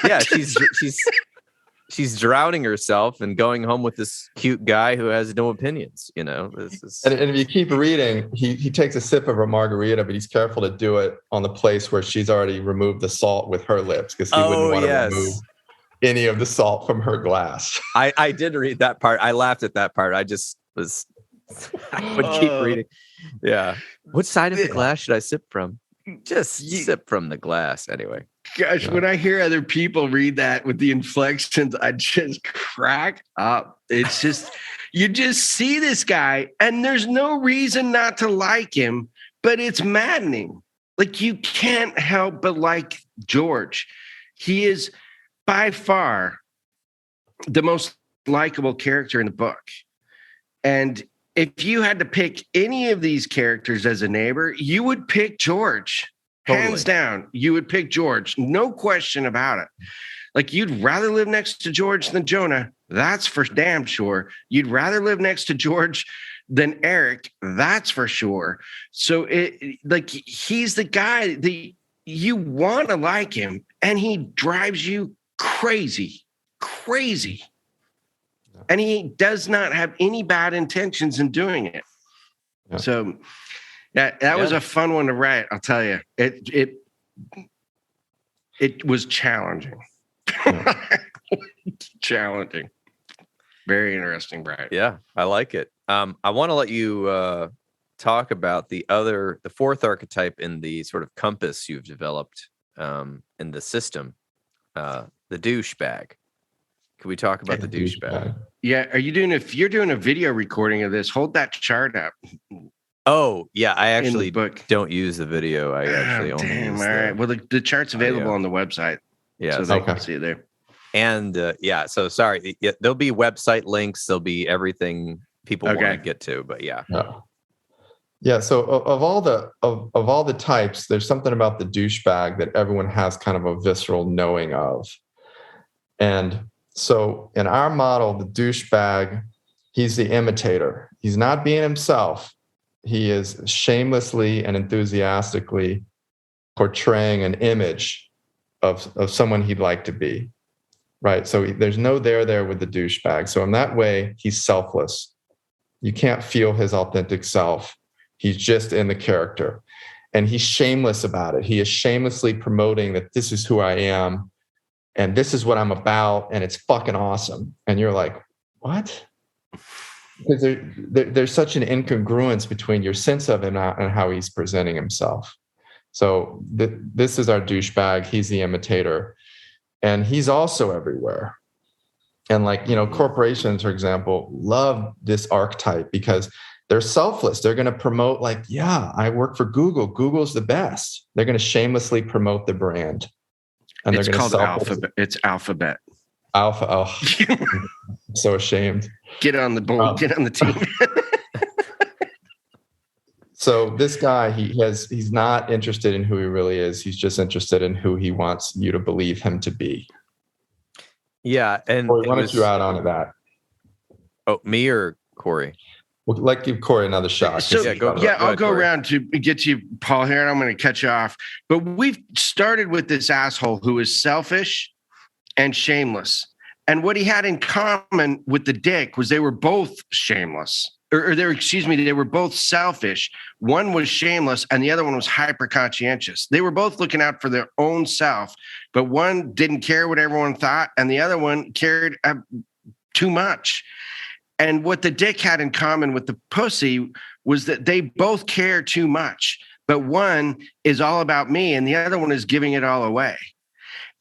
Yeah, she's drowning herself and going home with this cute guy who has no opinions. This is...
And if you keep reading, he takes a sip of her margarita, but he's careful to do it on the place where she's already removed the salt with her lips, because he wouldn't want to remove any of the salt from her glass.
I did read that part. I laughed at that part. I would keep reading. Yeah. Which side of the glass should I sip from? Just sip from the glass. Anyway.
Gosh, when I hear other people read that with the inflections, I just crack up. It's just, you just see this guy and there's no reason not to like him, but it's maddening. Like, you can't help but like George. He is by far the most likable character in the book. And if you had to pick any of these characters as a neighbor, you would pick George. Totally. Hands down, you would pick George. No question about it. Like, you'd rather live next to George than Jonah. That's for damn sure. You'd rather live next to George than Eric. That's for sure. So he's the guy that you want to like him, and he drives you crazy. And he does not have any bad intentions in doing it. Yeah. So that was a fun one to write. I'll tell you, it was challenging. Challenging. Very interesting, Brian.
Yeah, I like it. I want to let you talk about the fourth archetype in the sort of compass you've developed in the system, the douchebag. Can we talk about the douchebag?
Yeah. If you're doing a video recording of this, hold that chart up.
Oh, yeah. I actually
book.
don't use the video. I actually only use
all right. Well, the chart's available on the website.
Yeah.
So they can see it there.
And so sorry. There'll be website links. There'll be everything people want to get to. But yeah.
Yeah. So of all the types, there's something about the douchebag that everyone has kind of a visceral knowing of. And so in our model, the douchebag, he's the imitator. He's not being himself. He is shamelessly and enthusiastically portraying an image of someone he'd like to be, right? So there's no there with the douchebag. So in that way, he's selfless. You can't feel his authentic self. He's just in the character. And he's shameless about it. He is shamelessly promoting that this is who I am and this is what I'm about, and it's fucking awesome. And you're like, what? Because there's such an incongruence between your sense of him and how he's presenting himself. So this is our douchebag. He's the imitator. And he's also everywhere. And corporations, for example, love this archetype because they're selfless. They're going to promote I work for Google. Google's the best. They're going to shamelessly promote the brand. And
it's called Alphabet. It's Alphabet.
Alpha. Oh, I'm so ashamed.
Get on the board. Get on the team.
So this guy, he's not interested in who he really is. He's just interested in who he wants you to believe him to be.
Yeah. And
Corey, why don't you add on to that?
Oh, me or Corey?
Well, give Corey another shot.
So, I'll go
Corey.
around to get to you, Paul, here, and I'm going to cut you off. But we've started with this asshole who is selfish and shameless. And what he had in common with the dick was they were both shameless. They were both selfish. One was shameless and the other one was hyper conscientious. They were both looking out for their own self, but one didn't care what everyone thought and the other one cared too much. And what the dick had in common with the pussy was that they both care too much, but one is all about me and the other one is giving it all away.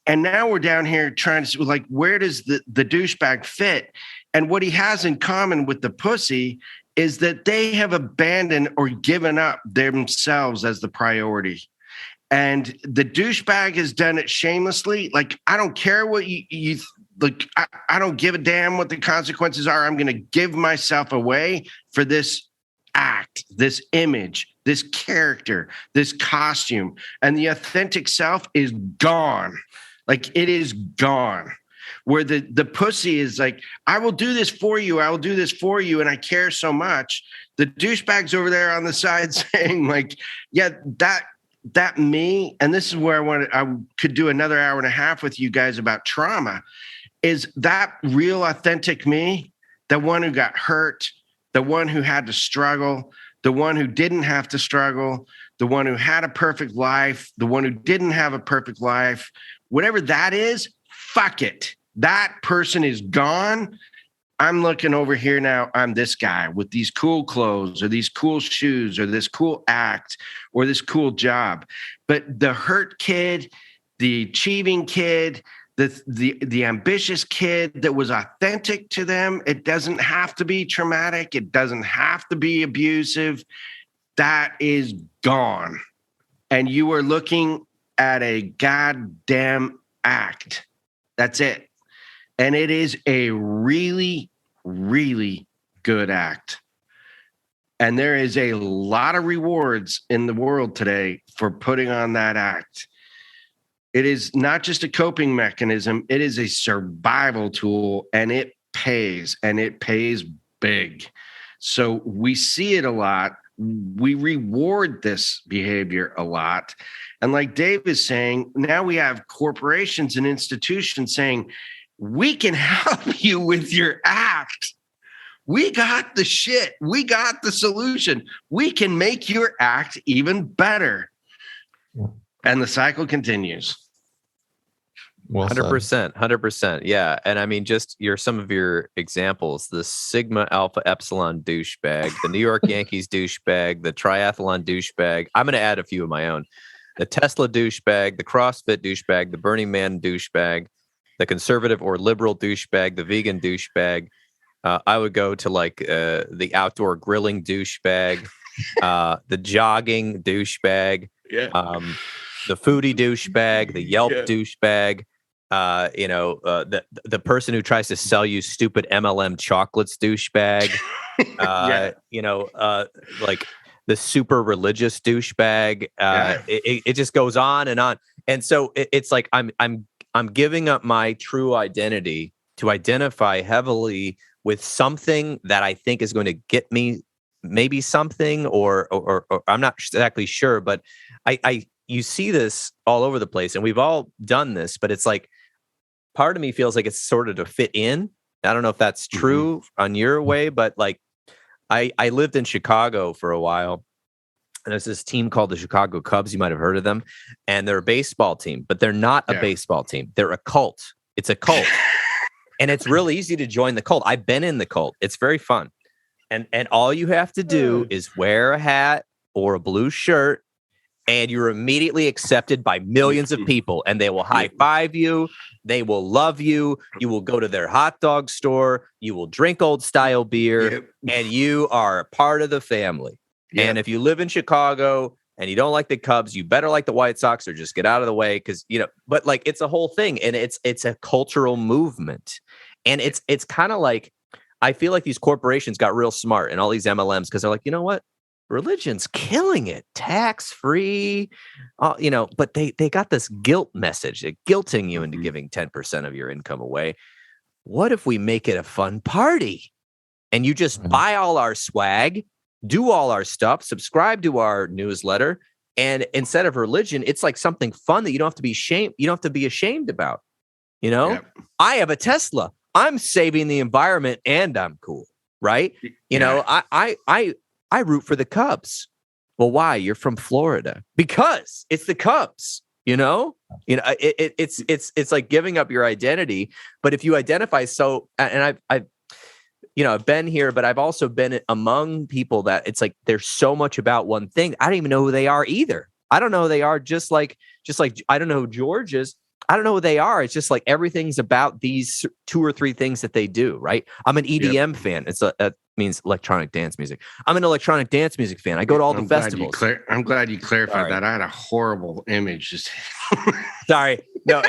And now we're down here trying to where does the douchebag fit? And what he has in common with the pussy is that they have abandoned or given up themselves as the priority. And the douchebag has done it shamelessly. I don't care what you I don't give a damn what the consequences are. I'm going to give myself away for this act, this image, this character, this costume. And the authentic self is gone. It is gone. Where the pussy is I will do this for you. I will do this for you. And I care so much. The douchebag's over there on the side saying that me, and this is where I could do another hour and a half with you guys about trauma, is that real authentic me, the one who got hurt, the one who had to struggle, the one who didn't have to struggle, the one who had a perfect life, the one who didn't have a perfect life, whatever that is, fuck it. That person is gone. I'm looking over here now. I'm this guy with these cool clothes or these cool shoes or this cool act or this cool job. But the hurt kid, the achieving kid, the ambitious kid that was authentic to them, it doesn't have to be traumatic. It doesn't have to be abusive. That is gone. And you are looking at a goddamn act. That's it. And it is a really, really good act. And there is a lot of rewards in the world today for putting on that act. It is not just a coping mechanism. It is a survival tool, and it pays big. So we see it a lot. We reward this behavior a lot. And like Dave is saying, now we have corporations and institutions saying, we can help you with your act. We got the shit. We got the solution. We can make your act even better. And the cycle continues.
Well said.
100%. Yeah. And I mean, just some of your examples, the Sigma Alpha Epsilon douchebag, the New York Yankees douchebag, the triathlon douchebag. I'm going to add a few of my own. The Tesla douchebag, the CrossFit douchebag, the Burning Man douchebag, the conservative or liberal douchebag, the vegan douchebag. I would go to like the outdoor grilling douchebag, the jogging douchebag, the foodie douchebag, the Yelp douchebag. The person who tries to sell you stupid MLM chocolates douchebag. Like the super religious douchebag. It just goes on and on. And so it's like I'm giving up my true identity to identify heavily with something that I think is going to get me maybe something, or I'm not exactly sure, but you see this all over the place, and we've all done this, but it's like part of me feels like it's sort of to fit in. I don't know if that's true on your way, but like I lived in Chicago for a while, and there's this team called the Chicago Cubs. You might have heard of them, and they're a baseball team, but they're not a baseball team. They're a cult. It's a cult. And it's real easy to join the cult. I've been in the cult. It's very fun. And all you have to do is wear a hat or a blue shirt, and you're immediately accepted by millions of people, and they will high five you. They will love you. You will go to their hot dog store. You will drink old style beer, and you are a part of the family. And if you live in Chicago and you don't like the Cubs, you better like the White Sox or just get out of the way, because but like it's a whole thing, and it's a cultural movement, and it's kind of like, I feel like these corporations got real smart and all these MLMs, because they're like, you know what? Religion's killing it, tax free, but they got this guilt message, they're guilting you into giving 10% of your income away. What if we make it a fun party and you just buy all our swag, do all our stuff, subscribe to our newsletter, and instead of religion, it's like something fun that you don't have to be ashamed about. I have a Tesla. I'm saving the environment and I'm cool, right? I root for the Cubs. Well, why? You're from Florida. Because it's the Cubs. It's like giving up your identity. But if you identify, and I've been here, but I've also been among people that it's like there's so much about one thing. I don't even know who they are either. I don't know who they are. Just like I don't know who George is. I don't know who they are. It's just like everything's about these 2 or 3 things that they do, right? I'm an EDM fan. That means electronic dance music. I'm an electronic dance music fan. I go to all the festivals.
I'm glad you clarified that. I had a horrible image. Just
sorry. No,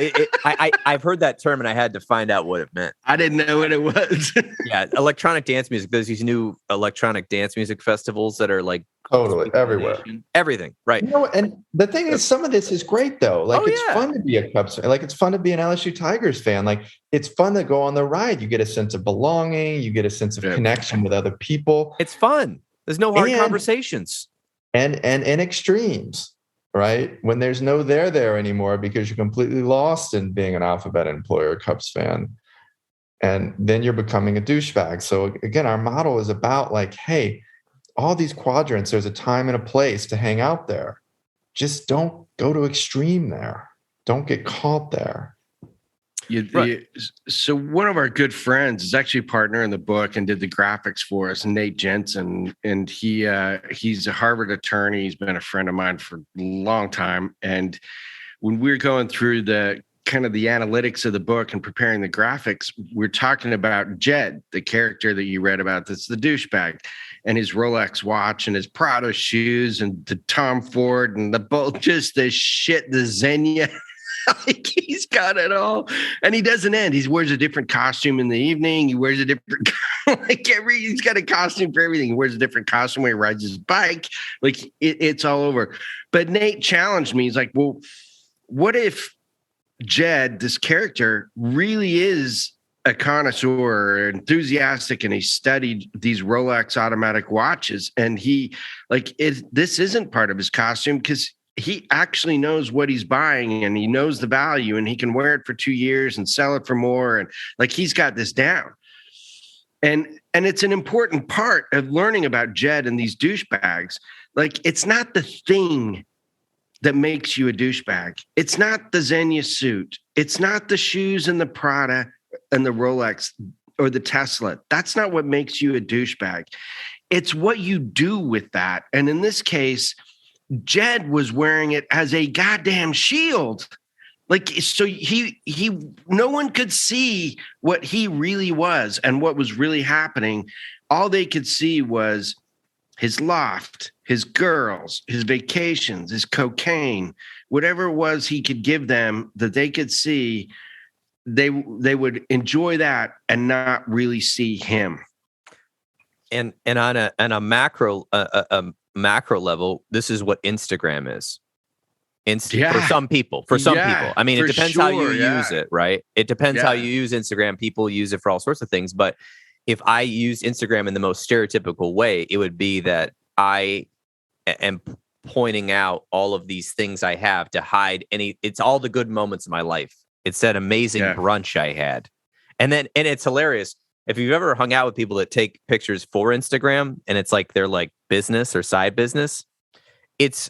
I've heard that term and I had to find out what it meant.
I didn't know what it was.
Yeah, electronic dance music. There's these new electronic dance music festivals that are like
totally everywhere.
Everything, right?
And the thing is, some of this is great though. Like it's fun to be a Cubs fan. Like it's fun to be an LSU Tigers fan. Like it's fun to go on the ride. You get a sense of belonging. You get a sense of connection with other people.
It's fun. There's no hard conversations.
And in extremes. Right? When there's no there anymore because you're completely lost in being an alphabet employer Cubs fan. And then you're becoming a douchebag. So again, our model is about like, hey, all these quadrants, there's a time and a place to hang out there. Just don't go to extreme there. Don't get caught there.
So one of our good friends is actually a partner in the book and did the graphics for us, Nate Jensen, and he's a Harvard attorney. He's been a friend of mine for a long time. And when we were going through the kind of the analytics of the book and preparing the graphics, we're talking about Jed, the character that you read about. That's the douchebag, and his Rolex watch and his Prada shoes and the Tom Ford and the Xenia. Like he's got it all, and he doesn't end. He wears a different costume in the evening. He wears a different he's got a costume for everything. He wears a different costume when he rides his bike. Like it's all over. But Nate challenged me. He's like, well, what if Jed, this character, really is a connoisseur, enthusiastic, and he studied these Rolex automatic watches, and this isn't part of his costume because he actually knows what he's buying and he knows the value, and he can wear it for 2 years and sell it for more. And like, he's got this down. And it's an important part of learning about Jed and these douchebags. Like, it's not the thing that makes you a douchebag. It's not the Xenia suit. It's not the shoes and the Prada and the Rolex or the Tesla. That's not what makes you a douchebag. It's what you do with that. And in this case, Jed was wearing it as a goddamn shield. Like, so he no one could see what he really was and what was really happening. All they could see was his loft, his girls, his vacations, his cocaine, whatever it was he could give them that they could see, they would enjoy that and not really see him.
And on a macro level, this is what Instagram is. For some people. I mean, it depends how you use it, right? It depends how you use Instagram. People use it for all sorts of things. But if I use Instagram in the most stereotypical way, it would be that I am pointing out all of these things I have to hide it's all the good moments of my life. It's that amazing brunch I had. And it's hilarious. If you've ever hung out with people that take pictures for Instagram and it's like they're like business or side business, it's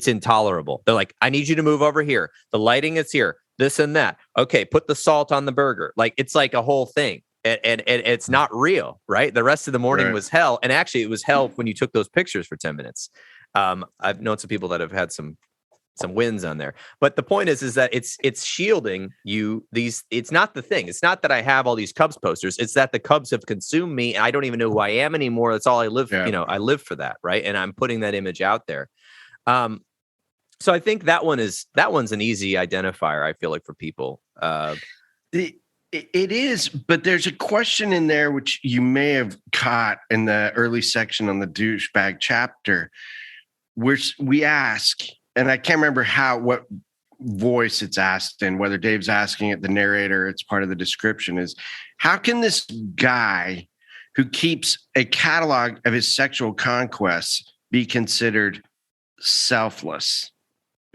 intolerable. They're like, I need you to move over here. The lighting is here, this and that. Okay, put the salt on the burger. Like, it's like a whole thing. And it's not real, right? The rest of the morning was hell. And actually, it was hell when you took those pictures for 10 minutes. I've known some people that have had some wins on there. But the point is that it's shielding you. It's not the thing. It's not that I have all these Cubs posters. It's that the Cubs have consumed me. I don't even know who I am anymore. That's all I live. I live for that, right? And I'm putting that image out there. So I think that one's an easy identifier, I feel like, for people.
It is, but there's a question in there which you may have caught in the early section on the douchebag chapter, where we ask, and I can't remember what voice it's asked in, whether Dave's asking it, the narrator, it's part of the description, is how can this guy who keeps a catalog of his sexual conquests be considered selfless?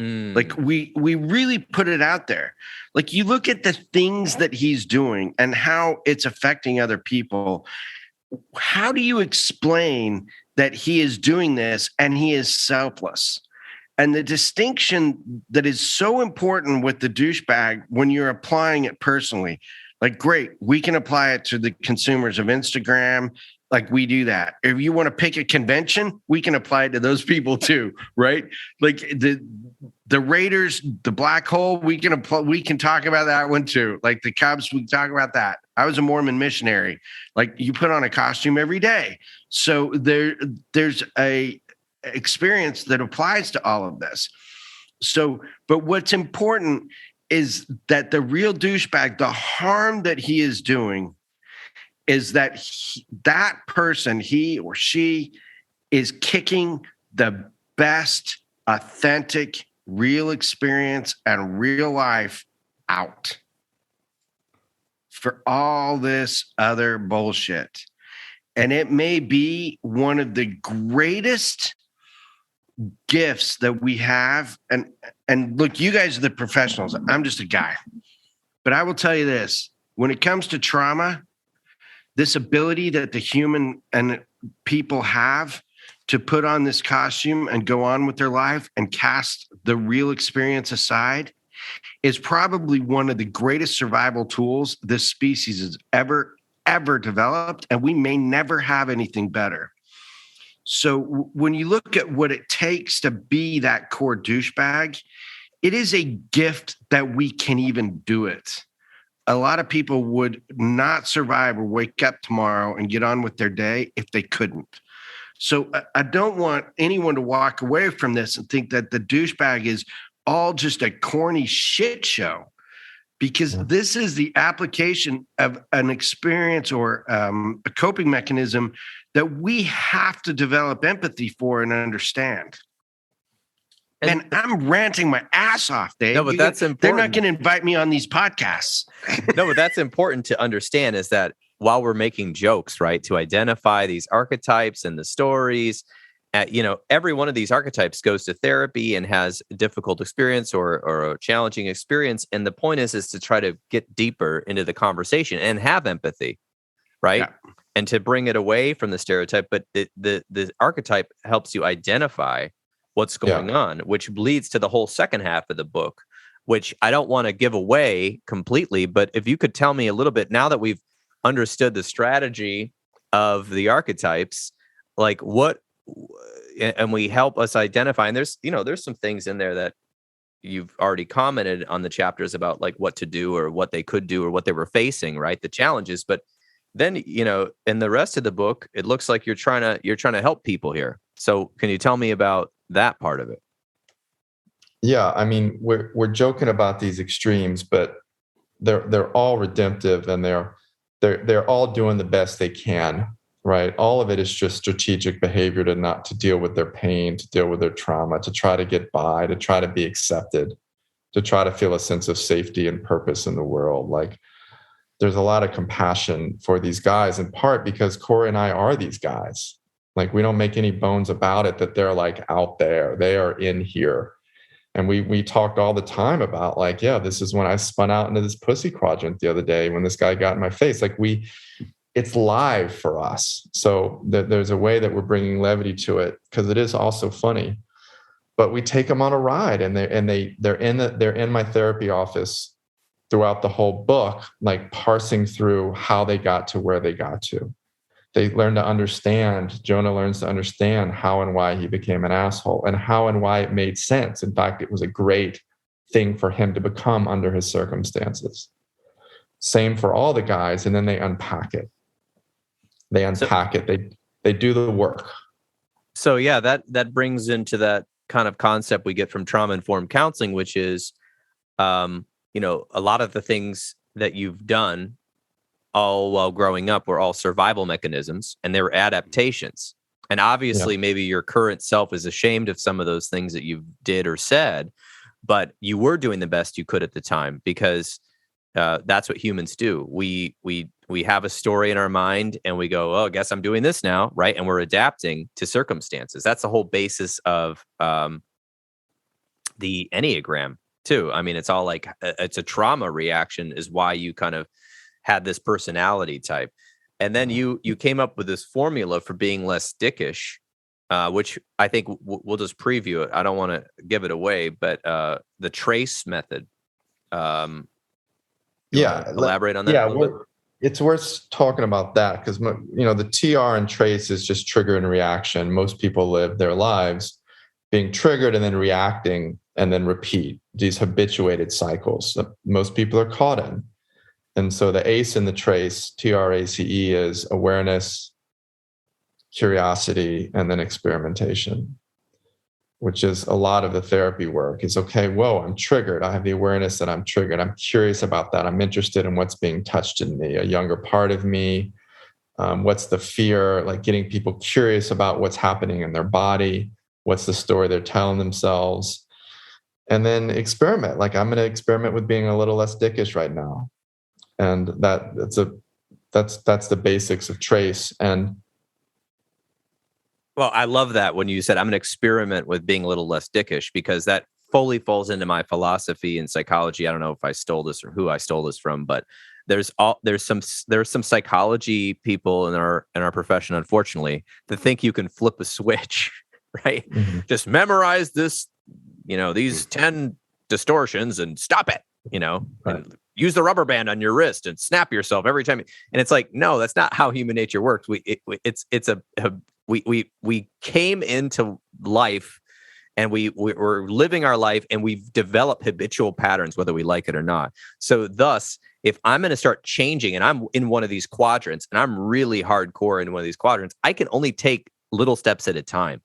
Like, we really put it out there. Like, you look at the things that he's doing and how it's affecting other people. How do you explain that he is doing this and he is selfless? And the distinction that is so important with the douchebag when you're applying it personally, like, great, we can apply it to the consumers of Instagram. Like, we do that. If you want to pick a convention, we can apply it to those people too, right? Like the Raiders, the black hole, we can talk about that one too. Like the Cubs, we can talk about that. I was a Mormon missionary. Like, you put on a costume every day. So there's a experience that applies to all of this. So, but what's important is that the real douchebag, the harm that he is doing, is that that person, he or she, is kicking the best, authentic, real experience and real life out for all this other bullshit. And it may be one of the greatest gifts that we have. And look, you guys are the professionals. I'm just a guy. But I will tell you this, when it comes to trauma, this ability that the human and people have to put on this costume and go on with their life and cast the real experience aside is probably one of the greatest survival tools this species has ever developed. And we may never have anything better. So when you look at what it takes to be that core douchebag, it is a gift that we can even do it. A lot of people would not survive or wake up tomorrow and get on with their day if they couldn't. So I don't want anyone to walk away from this and think that the douchebag is all just a corny shit show, because this is the application of an experience or a coping mechanism that we have to develop empathy for and understand. And I'm ranting my ass off, Dave.
No, but that's important.
They're not going to invite me on these podcasts.
No, but that's important to understand, is that while we're making jokes, right, to identify these archetypes and the stories, every one of these archetypes goes to therapy and has a difficult experience or a challenging experience. And the point is to try to get deeper into the conversation and have empathy, right? Yeah. And to bring it away from the stereotype. But the archetype helps you identify what's going on, which leads to the whole second half of the book, which I don't want to give away completely. But if you could tell me a little bit, now that we've understood the strategy of the archetypes, like what, and we help us identify, and there's some things in there that you've already commented on the chapters about, like what to do or what they could do or what they were facing, right? The challenges. But then, in the rest of the book, it looks like you're trying to help people here. So can you tell me about that part of it?
Yeah, I mean, we're joking about these extremes, but they're all redemptive, and they're all doing the best they can, right? All of it is just strategic behavior to deal with their pain, to deal with their trauma, to try to get by, to try to be accepted, to try to feel a sense of safety and purpose in the world. Like, there's a lot of compassion for these guys, in part because Corey and I are these guys. Like, we don't make any bones about it that they're like out there. They are in here. And we talked all the time about, like, yeah, this is when I spun out into this pussy quadrant the other day when this guy got in my face. Like, it's live for us. So there's a way that we're bringing levity to it, because it is also funny. But we take them on a ride, and they're in my therapy office throughout the whole book, like parsing through how they got to where they got to. They learn to understand, Jonah learns to understand how and why he became an asshole, and how and why it made sense. In fact, it was a great thing for him to become under his circumstances. Same for all the guys. And then they unpack it. They do the work.
So yeah, that brings into that kind of concept we get from trauma-informed counseling, which is, a lot of the things that you've done all while growing up were all survival mechanisms, and they were adaptations. And obviously, maybe your current self is ashamed of some of those things that you did or said, but you were doing the best you could at the time, because that's what humans do. We have a story in our mind, and we go, "Oh, I guess I'm doing this now," right? And we're adapting to circumstances. That's the whole basis of the Enneagram too. I mean, it's all like it's a trauma reaction is why you kind of had this personality type. And then you came up with this formula for being less dickish, which I think we'll just preview it. I don't want to give it away, but the trace method. Elaborate on that a little bit?
It's worth talking about that, because the TR and trace is just trigger and reaction. Most people live their lives being triggered and then reacting and then repeat these habituated cycles that most people are caught in. And so the ACE in the trace, TRACE, is awareness, curiosity, and then experimentation, which is a lot of the therapy work. It's okay, whoa, I'm triggered. I have the awareness that I'm triggered. I'm curious about that. I'm interested in what's being touched in me, a younger part of me. What's the fear? Like, getting people curious about what's happening in their body. What's the story they're telling themselves? And then experiment. Like, I'm going to experiment with being a little less dickish right now. And that's the basics of trace. And
well, I love that when you said I'm going to experiment with being a little less dickish, because that fully falls into my philosophy in psychology. I don't know if I stole this or who I stole this from, but there's some psychology people in our profession, unfortunately, that think you can flip a switch, right? Mm-hmm. Just memorize this, these 10 distortions and stop it, right. And use the rubber band on your wrist and snap yourself every time. And it's like, no, that's not how human nature works. We came into life, and we're living our life, and we've developed habitual patterns, whether we like it or not. So thus, if I'm going to start changing and I'm in one of these quadrants, and I'm really hardcore in one of these quadrants, I can only take little steps at a time.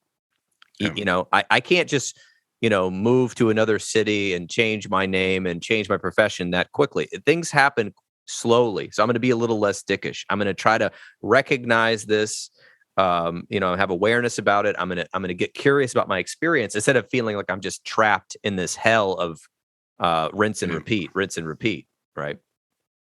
Yeah. I can't just, move to another city and change my name and change my profession that quickly. Things happen slowly. So I'm going to be a little less dickish. I'm going to try to recognize this, have awareness about it. I'm going to get curious about my experience, instead of feeling like I'm just trapped in this hell of rinse and repeat. Right.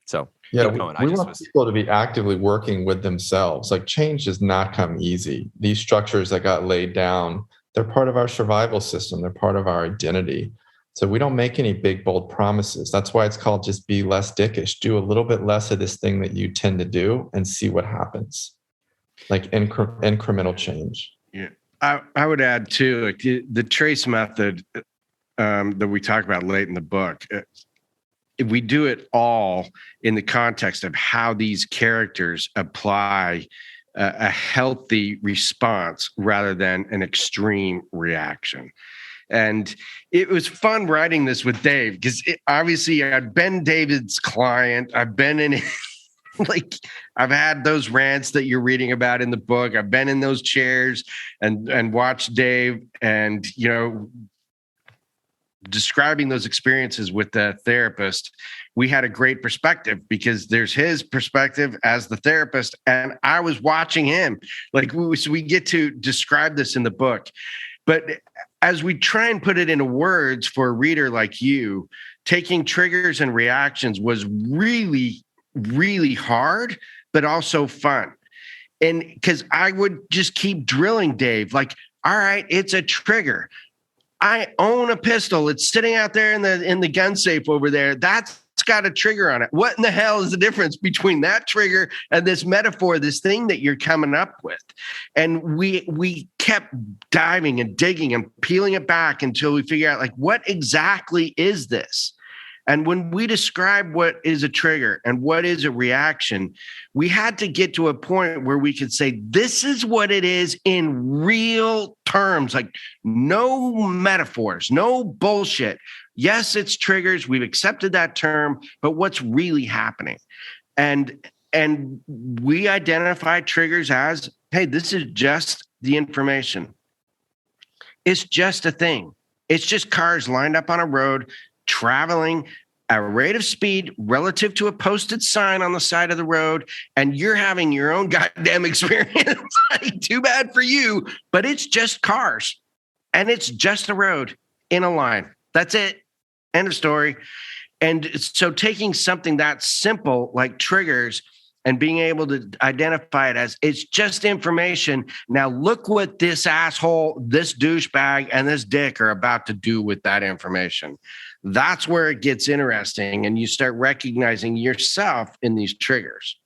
So
yeah, we want people to be actively working with themselves. Like, change does not come easy. These structures that got laid down, they're part of our survival system. They're part of our identity. So we don't make any big, bold promises. That's why it's called just be less dickish. Do a little bit less of this thing that you tend to do and see what happens. Like incremental change.
Yeah. I would add too, like the trace method that we talk about late in the book. If we do it all in the context of how these characters apply a healthy response rather than an extreme reaction. And it was fun writing this with Dave because obviously I'd been David's client. I've been in like I've had those rants that you're reading about in the book. I've been in those chairs and watched Dave and, you know, describing those experiences with the therapist. We had a great perspective because there's his perspective as the therapist, and I was watching him. Like, so we get to describe this in the book. But as we try and put it into words for a reader like you, taking triggers and reactions was really, really hard, but also fun. And because I would just keep drilling Dave, like, all right, it's a trigger. I own a pistol. It's sitting out there in the gun safe over there. That's got a trigger on it. What in the hell is the difference between that trigger and this metaphor, this thing that you're coming up with? And we kept diving and digging and peeling it back until we figure out, like, what exactly is this? And when we describe what is a trigger and what is a reaction, we had to get to a point where we could say, this is what it is in real terms, like no metaphors, no bullshit. Yes, it's triggers. We've accepted that term, but what's really happening? And we identify triggers as, hey, this is just the information. It's just a thing. It's just cars lined up on a road, traveling at a rate of speed relative to a posted sign on the side of the road, and you're having your own goddamn experience. Too bad for you, but it's just cars, and it's just a road in a line. That's it. End of story. And so taking something that simple like triggers and being able to identify it as it's just information. Now look what this asshole, this douchebag, and this dick are about to do with that information. That's where it gets interesting, and you start recognizing yourself in these triggers.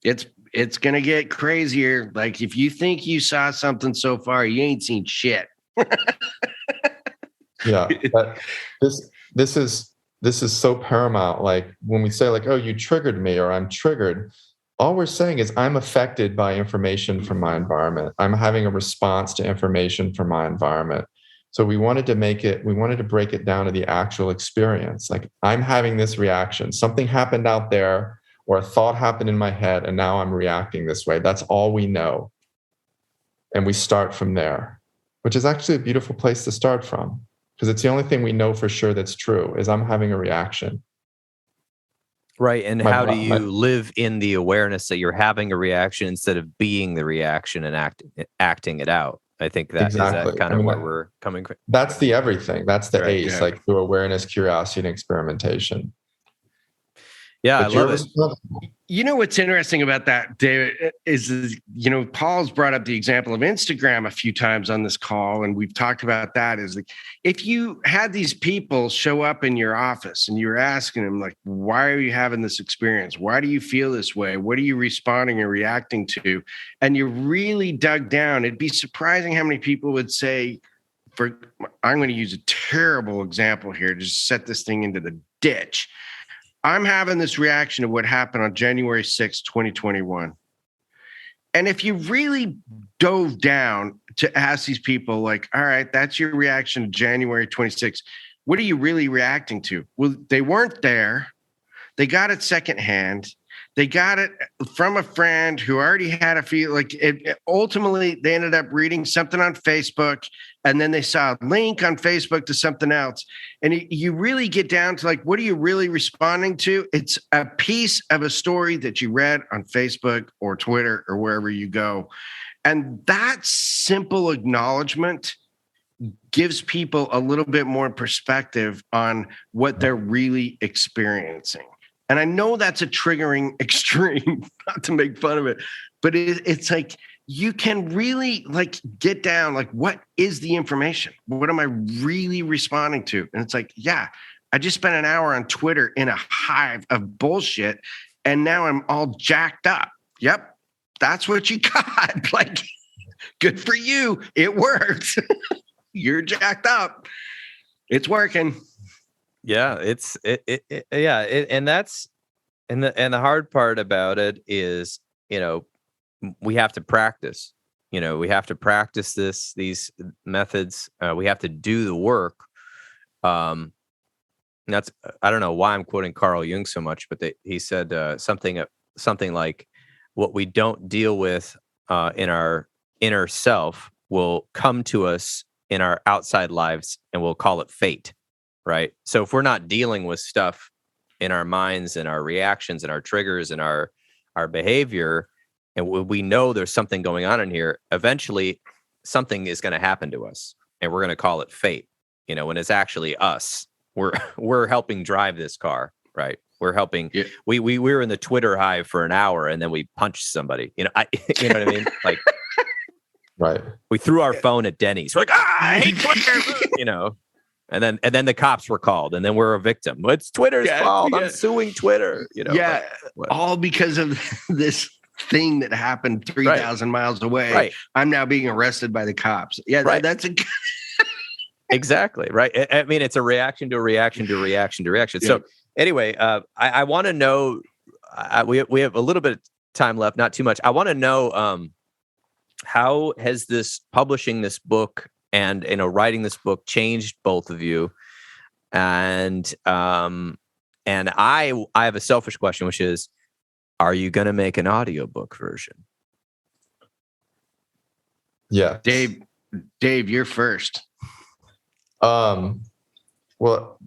It's going to get crazier. Like, if you think you saw something so far, you ain't seen shit.
Yeah, but this is so paramount. Like, when we say, like, oh, you triggered me, or I'm triggered, all we're saying is I'm affected by information from my environment. I'm having a response to information from my environment. So we wanted to break it down to the actual experience. Like, I'm having this reaction. Something happened out there, or a thought happened in my head, and now I'm reacting this way. That's all we know. And we start from there, which is actually a beautiful place to start from, because it's the only thing we know for sure that's true, is I'm having a reaction.
Right. And how do you live in the awareness that you're having a reaction instead of being the reaction and acting it out? I think that
exactly.
Is that kind of where we're coming from.
That's the everything. That's the ACE,
yeah.
like through awareness, curiosity, and experimentation.
Yeah,
But
I love it.
You know what's interesting about that, David, is, you know, Paul's brought up the example of Instagram a few times on this call, and we've talked about that. Is like, if you had these people show up in your office and you were asking them, like, why are you having this experience? Why do you feel this way? What are you responding and reacting to? And you really dug down, it'd be surprising how many people would say, I'm going to use a terrible example here to just set this thing into the ditch. I'm having this reaction to what happened on January 6th, 2021. And if you really dove down to ask these people, like, all right, that's your reaction to January 26th. What are you really reacting to? Well, they weren't there. They got it secondhand. They got it from a friend who already had a feel like it. Ultimately, they ended up reading something on Facebook, and then they saw a link on Facebook to something else. And you really get down to, like, what are you really responding to? It's a piece of a story that you read on Facebook or Twitter or wherever you go. And that simple acknowledgement gives people a little bit more perspective on what they're really experiencing. And I know that's a triggering extreme, not to make fun of it, but it's like, you can really, like, get down, like, what is the information? What am I really responding to? And it's like, yeah, I just spent an hour on Twitter in a hive of bullshit, and now I'm all jacked up. Yep, that's what you got. Like, Good for you. It worked. You're jacked up. It's working.
Yeah, and that's and the hard part about it is, we have to practice. We have to practice these methods. We have to do the work. That's, I don't know why I'm quoting Carl Jung so much, but he said something like, what we don't deal with in our inner self will come to us in our outside lives, and we'll call it fate, right? So if we're not dealing with stuff in our minds and our reactions and our triggers and our behavior, and we know there's something going on in here, eventually something is going to happen to us, and we're going to call it fate, when it's actually us. We're helping drive this car, right? We're helping. Yeah. We were in the Twitter hive for an hour, and then we punched somebody. You know what I mean? Like,
right.
We threw our phone at Denny's. We're like, I hate Twitter, and then the cops were called, and then we're a victim. It's Twitter's fault. I'm suing Twitter.
Yeah, all because of this thing that happened 3,000 miles away.
Right. I'm
now being arrested by the cops. Yeah,
right.
That's a.
Exactly. Right. I mean, it's a reaction to a reaction to a reaction to a reaction. Yeah. So anyway, I want to know, we have a little bit of time left, not too much. I want to know, how has publishing this book and, writing this book changed both of you? And I have a selfish question, which is, are you going to make an audiobook version?
Yeah.
Dave, you're first.
Well,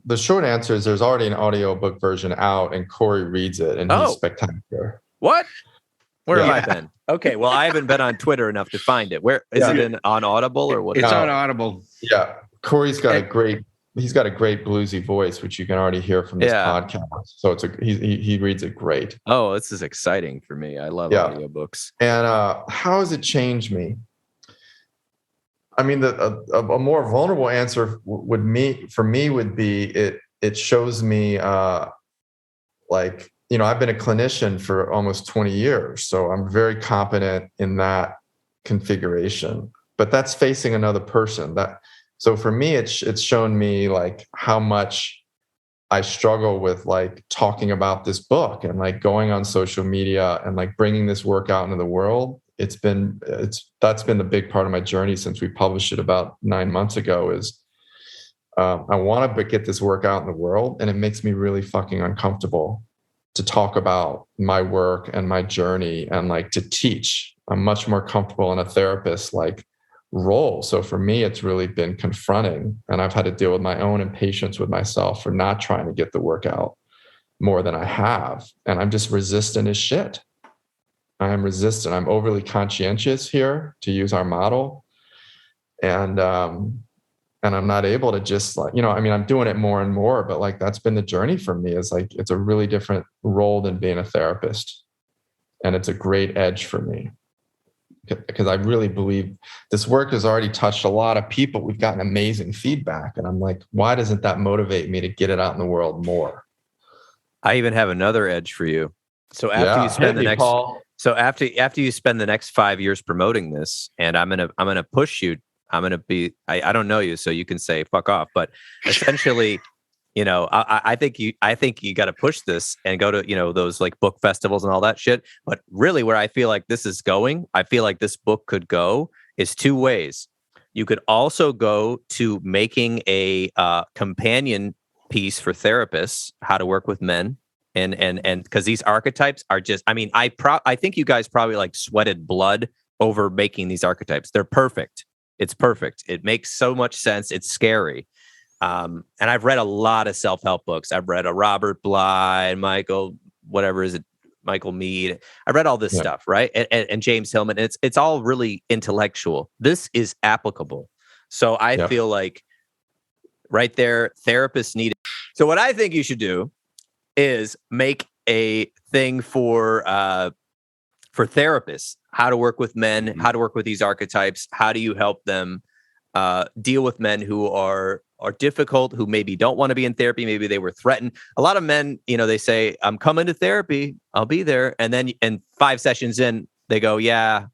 the short answer is there's already an audiobook version out, and Corey reads it, and he's spectacular.
What? Where have I been? Okay, well, I haven't been on Twitter enough to find it. Where is it on Audible or what?
It's on Audible.
Yeah, Corey's got a great bluesy voice, which you can already hear from this podcast. So he reads it great.
Oh, this is exciting for me. I love audiobooks.
And how has it changed me? I mean, a more vulnerable answer would be it shows me I've been a clinician for almost 20 years, so I'm very competent in that configuration. But that's facing another person. So for me, it's shown me like how much I struggle with like talking about this book and like going on social media and like bringing this work out into the world. That's been the big part of my journey since we published it about 9 months ago. Is I want to get this work out in the world, and it makes me really fucking uncomfortable to talk about my work and my journey and like to teach. I'm much more comfortable in a therapist like role. So for me, it's really been confronting, and I've had to deal with my own impatience with myself for not trying to get the work out more than I have, and I'm just resistant as shit. I am resistant. I'm overly conscientious here, to use our model. And I'm not able to just I'm doing it more and more, but like, that's been the journey for me, is like, it's a really different role than being a therapist. And it's a great edge for me because I really believe this work has already touched a lot of people. We've gotten amazing feedback. And I'm like, why doesn't that motivate me to get it out in the world more?
I even have another edge for you. So after you spend after you spend the next 5 years promoting this, and I'm gonna push you. I'm gonna be. I don't know you, so you can say fuck off. But essentially, I think you got to push this and go to those like book festivals and all that shit. But really, where I feel like this is going, I feel like this book could go is two ways. You could also go to making a companion piece for therapists, how to work with men. And because these archetypes are just, I mean, I think you guys probably like sweated blood over making these archetypes. They're perfect. It's perfect. It makes so much sense. It's scary. And I've read a lot of self-help books. I've read a Robert Bly, Michael Mead. I read all this stuff, right? And James Hillman. It's all really intellectual. This is applicable. So I feel like right there, therapists need it. So what I think you should do is make a thing for therapists, how to work with men, how to work with these archetypes, how do you help them deal with men who are difficult, who maybe don't want to be in therapy, maybe they were threatened. A lot of men, they say, I'm coming to therapy, I'll be there, and then 5 sessions in, they go, yeah,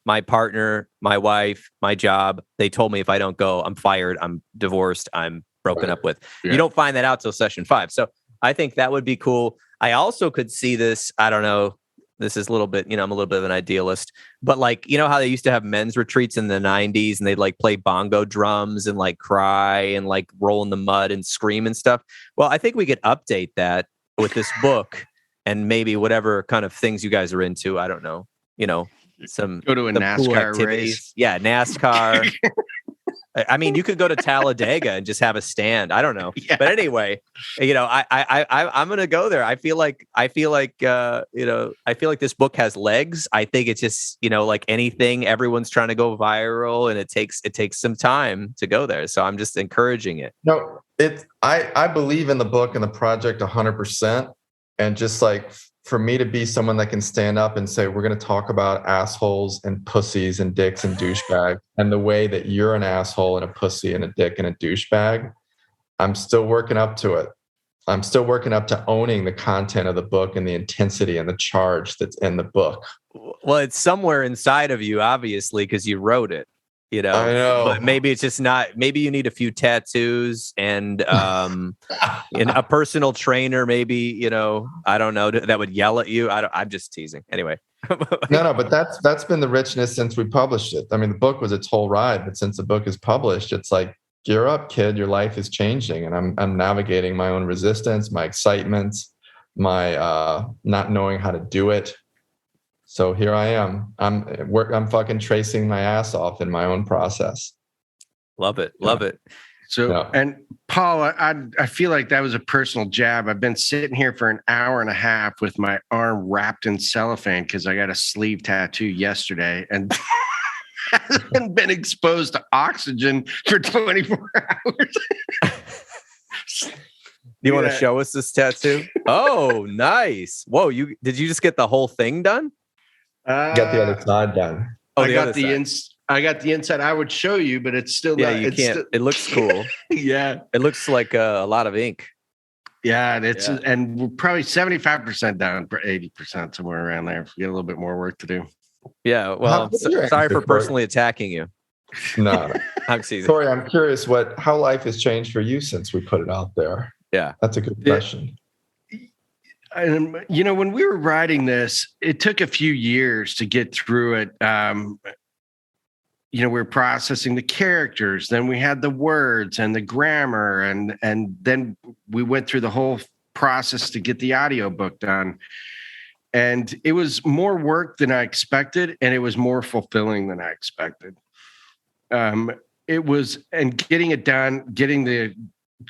my partner, my wife, my job. They told me if I don't go, I'm fired, I'm divorced, I'm broken up with.
Yeah.
You don't find that out till session 5. So I think that would be cool. I also could see this, I don't know, this is a little bit, I'm a little bit of an idealist, but like, how they used to have men's retreats in the 90s and they'd like play bongo drums and like cry and like roll in the mud and scream and stuff. Well, I think we could update that with this book and maybe whatever kind of things you guys are into. I don't know, some
Go to a
some cool
NASCAR
activities.
race.
Yeah, NASCAR. I mean, you could go to Talladega and just have a stand. I don't know, but anyway, I'm gonna go there. I feel like this book has legs. I think it's just like anything, everyone's trying to go viral, and it takes some time to go there. So I'm just encouraging it.
No, I believe in the book and the project 100%, and just like for me to be someone that can stand up and say, we're going to talk about assholes and pussies and dicks and douchebags and the way that you're an asshole and a pussy and a dick and a douchebag, I'm still working up to it. I'm still working up to owning the content of the book and the intensity and the charge that's in the book.
Well, it's somewhere inside of you, obviously, because you wrote it. I
know.
But maybe it's just not. Maybe you need a few tattoos and and a personal trainer. Maybe I don't know, that would yell at you. I'm just teasing. Anyway.
No, but that's been the richness since we published it. I mean, the book was its whole ride, but since the book is published, it's like, gear up, kid. Your life is changing, and I'm navigating my own resistance, my excitement, my not knowing how to do it. So here I am. I'm fucking tracing my ass off in my own process.
Love it.
So, and Paul, I feel like that was a personal jab. I've been sitting here for an hour and a half with my arm wrapped in cellophane because I got a sleeve tattoo yesterday and haven't been exposed to oxygen for 24 hours.
You want to show us this tattoo? Oh, nice. Whoa, did you just get the whole thing done?
Got the other side done.
I got the inside. I would show you, but it's still not.
You can't. It looks cool.
Yeah,
it looks like a lot of ink.
Yeah, and we're probably 75% down for 80%, somewhere around there. We got a little bit more work to do.
Yeah, well, sorry for personally attacking you.
No,
I'm teasing.
Corey, I'm curious how life has changed for you since we put it out there.
Yeah,
that's a good question.
And when we were writing this, it took a few years to get through it. We were processing the characters, then we had the words and the grammar, and then we went through the whole process to get the audiobook done. And it was more work than I expected, and it was more fulfilling than I expected. It was, and getting it done,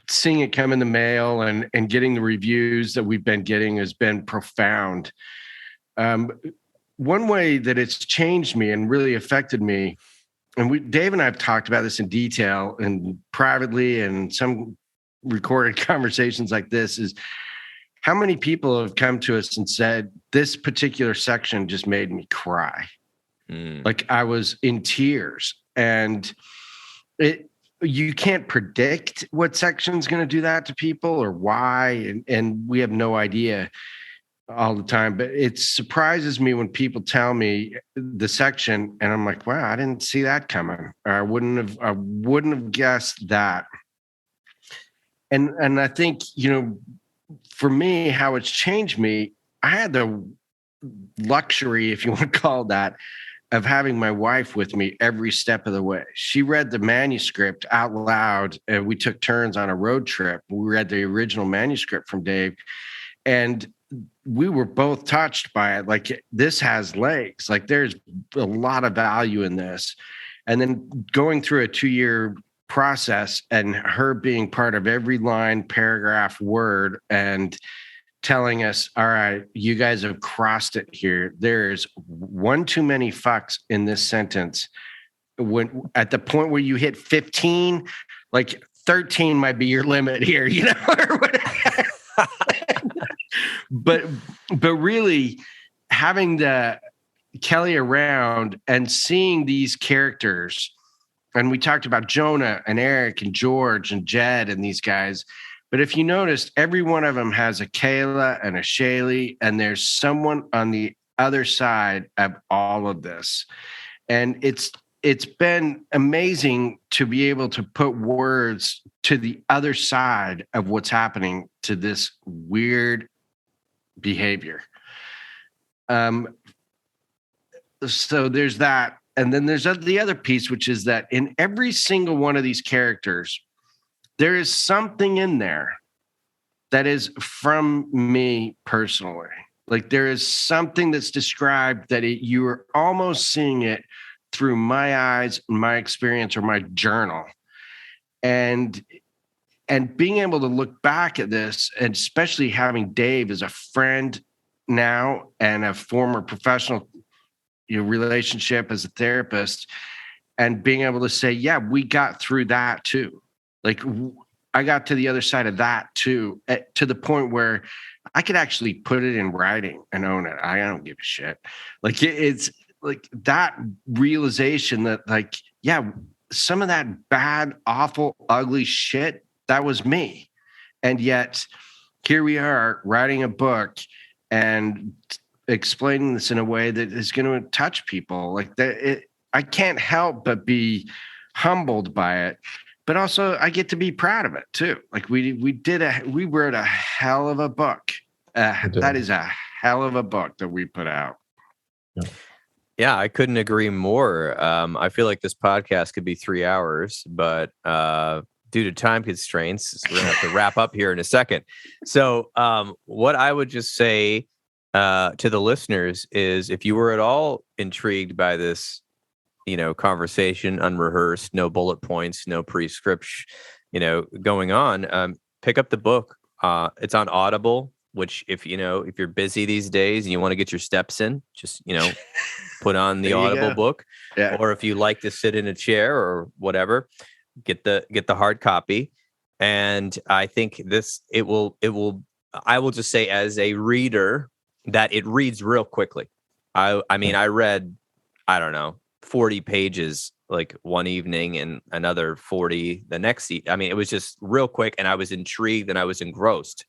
seeing it come in the mail and getting the reviews that we've been getting has been profound. One way that it's changed me and really affected me, and Dave and I have talked about this in detail and privately and some recorded conversations like this, is how many people have come to us and said, this particular section just made me cry. Like I was in tears. And you can't predict what section's going to do that to people or why, and we have no idea all the time. But it surprises me when people tell me the section, and I'm like, wow, I didn't see that coming. Or I wouldn't have guessed that. And I think, for me, how it's changed me, I had the luxury, if you want to call it that, of having my wife with me every step of the way. She read the manuscript out loud, and we took turns on a road trip. We read the original manuscript from Dave, and we were both touched by it. Like, this has legs. Like, there's a lot of value in this. And then going through a 2-year process and her being part of every line, paragraph, word, and telling us, all right, you guys have crossed it here. There's one too many fucks in this sentence. When at the point where you hit 15, like 13 might be your limit here, or whatever. but really having the Kelly around and seeing these characters, and we talked about Jonah and Eric and George and Jed and these guys. But if you noticed, every one of them has a Kayla and a Shaylee, and there's someone on the other side of all of this. And it's been amazing to be able to put words to the other side of what's happening to this weird behavior. So there's that. And then there's the other piece, which is that in every single one of these characters, there is something in there that is from me personally. Like there is something that's described that you are almost seeing it through my eyes, my experience, or my journal. And being able to look back at this, and especially having Dave as a friend now and a former professional relationship as a therapist, and being able to say, yeah, we got through that too. Like I got to the other side of that too, to the point where I could actually put it in writing and own it. I don't give a shit. Like it's like that realization that like, yeah, some of that bad, awful, ugly shit, that was me. And yet here we are writing a book and explaining this in a way that is going to touch people. Like that, I can't help but be humbled by it, but also I get to be proud of it too. Like we wrote a hell of a book. That is a hell of a book that we put out.
Yeah, I couldn't agree more. I feel like this podcast could be 3 hours, but due to time constraints, we're going to have to wrap up here in a second. So what I would just say to the listeners is, if you were at all intrigued by this, conversation, unrehearsed, no bullet points, no prescription, going on, pick up the book. It's on Audible, which if you're busy these days and you want to get your steps in, just, put on the Audible book.
Yeah.
Or if you like to sit in a chair or whatever, get the hard copy. And I think I will just say, as a reader, that it reads real quickly. I read, I don't know, 40 pages like one evening and another 40 the next. It was just real quick, and I was intrigued and I was engrossed.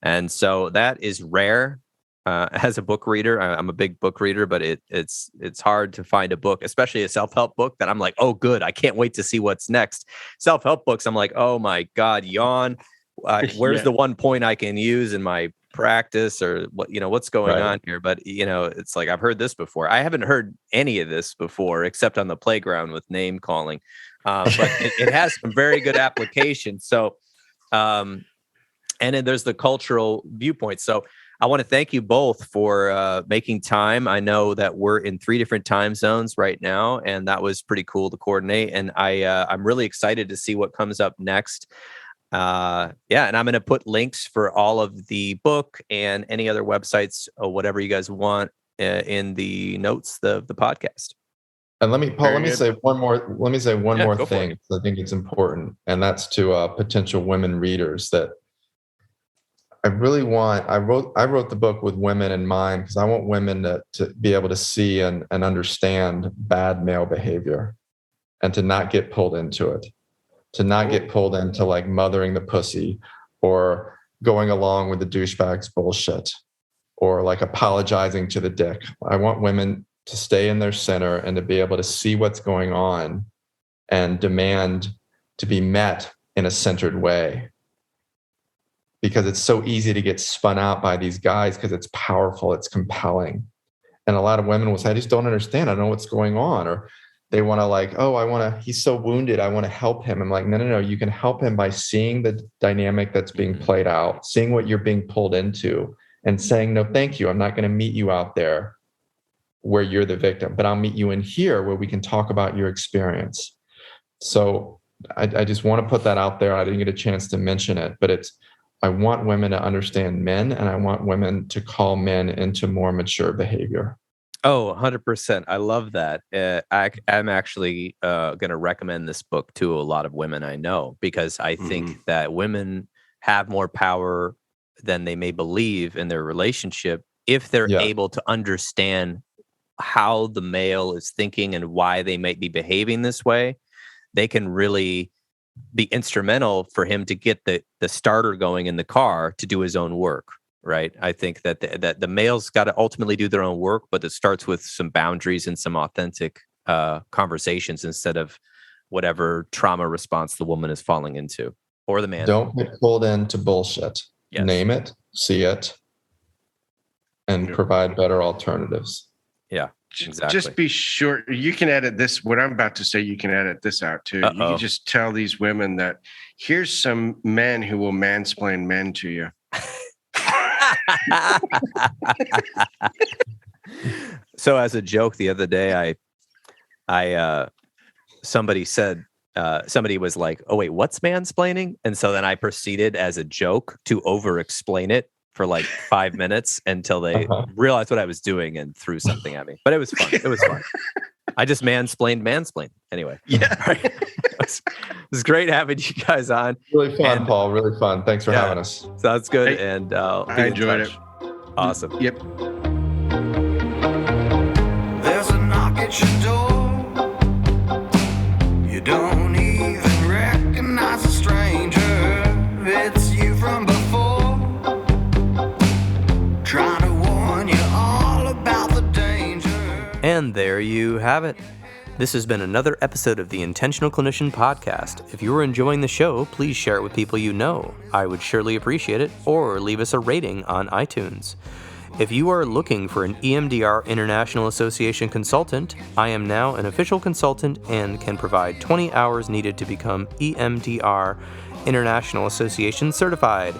And so that is rare as a book reader. I'm a big book reader, but it's hard to find a book, especially a self-help book, that I'm like, oh, good, I can't wait to see what's next. Self-help books, I'm like, oh my God, yawn. Where's the one point I can use in my practice, or what's going on here? But it's like, I've heard this before. I haven't heard any of this before except on the playground with name calling, but it has some very good application. So and then there's the cultural viewpoint. So I want to thank you both for making time. I know that we're in 3 different time zones right now, and that was pretty cool to coordinate. And I'm really excited to see what comes up next. And I'm going to put links for all of the book and any other websites or whatever you guys want in the notes of the podcast.
And let me say one more thing. I think it's important, and that's to potential women readers, that I wrote the book with women in mind, because I want women to be able to see and understand bad male behavior, and to not get pulled into it. To not get pulled into like mothering the pussy, or going along with the douchebag's bullshit, or like apologizing to the dick. I want women to stay in their center and to be able to see what's going on and demand to be met in a centered way. Because it's so easy to get spun out by these guys, because it's powerful, it's compelling. And a lot of women will say, I just don't understand. I don't know what's going on. Or they want to he's so wounded, I want to help him. I'm like, no. You can help him by seeing the dynamic that's being played out, seeing what you're being pulled into, and saying, no, thank you. I'm not going to meet you out there where you're the victim, but I'll meet you in here where we can talk about your experience. So I just want to put that out there. I didn't get a chance to mention it, but I want women to understand men, and I want women to call men into more mature behavior.
Oh, 100%. I love that. I'm actually going to recommend this book to a lot of women I know, because I think that women have more power than they may believe in their relationship if they're able to understand how the male is thinking and why they might be behaving this way. They can really be instrumental for him to get the starter going in the car to do his own work. Right. I think that the male's got to ultimately do their own work, but it starts with some boundaries and some authentic conversations instead of whatever trauma response the woman is falling into or the man.
Don't get pulled into bullshit.
Yes.
Name it, see it, and provide better alternatives.
Yeah, exactly.
Just be sure you can edit this. What I'm about to say, you can edit this out too. You can just tell these women that here's some men who will mansplain men to you.
So as a joke the other day, I somebody said, somebody was like, oh wait, what's mansplaining? And so then I proceeded as a joke to over explain it for like 5 minutes until they realized what I was doing and threw something at me. But it was fun. It was fun. I just mansplained. Anyway.
Yeah.
Right. It was great having you guys on.
Really fun, Paul. Really fun. Thanks for having us.
Sounds good.
Hey,
and
I enjoyed it.
Awesome.
Yep.
There's a knock at your door. You don't even recognize a stranger. It's you from before. Trying to warn you all about the danger.
And there you have it. This has been another episode of the Intentional Clinician Podcast. If you are enjoying the show, please share it with people you know. I would surely appreciate it, or leave us a rating on iTunes. If you are looking for an EMDR International Association consultant, I am now an official consultant and can provide 20 hours needed to become EMDR International Association certified.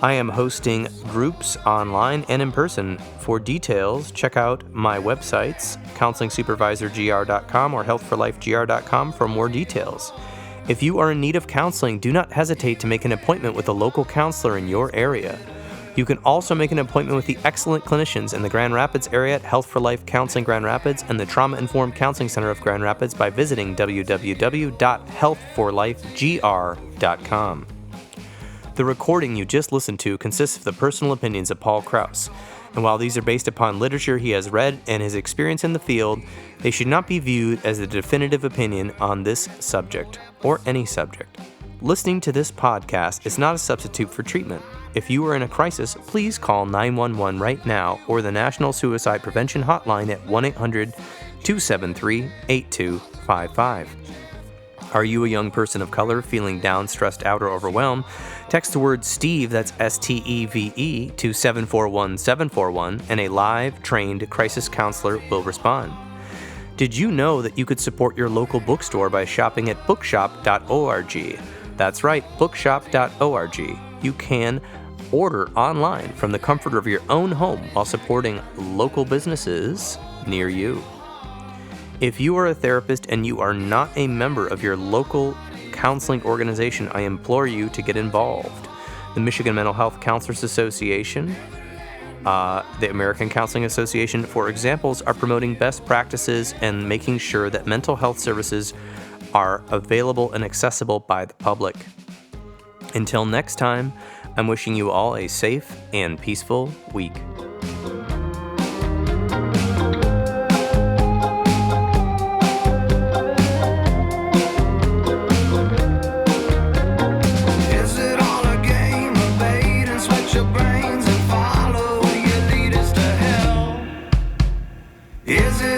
I am hosting groups online and in person. For details, check out my websites, counselingsupervisorgr.com or healthforlifegr.com for more details. If you are in need of counseling, do not hesitate to make an appointment with a local counselor in your area. You can also make an appointment with the excellent clinicians in the Grand Rapids area at Health for Life Counseling Grand Rapids and the Trauma Informed Counseling Center of Grand Rapids by visiting www.healthforlifegr.com. The recording you just listened to consists of the personal opinions of Paul Krauss, and while these are based upon literature he has read and his experience in the field, they should not be viewed as a definitive opinion on this subject, or any subject. Listening to this podcast is not a substitute for treatment. If you are in a crisis, please call 911 right now or the National Suicide Prevention Hotline at 1-800-273-8255. Are you a young person of color feeling down, stressed out, or overwhelmed? Text the word STEVE, that's STEVE, to 741-741, and a live, trained crisis counselor will respond. Did you know that you could support your local bookstore by shopping at bookshop.org? That's right, bookshop.org. You can order online from the comfort of your own home while supporting local businesses near you. If you are a therapist and you are not a member of your local counseling organization, I implore you to get involved. The Michigan Mental Health Counselors Association, the American Counseling Association, for examples, are promoting best practices and making sure that mental health services are available and accessible by the public. Until next time, I'm wishing you all a safe and peaceful week.
Is it all a game of bait and switch your brains and follow your leaders to hell? Is it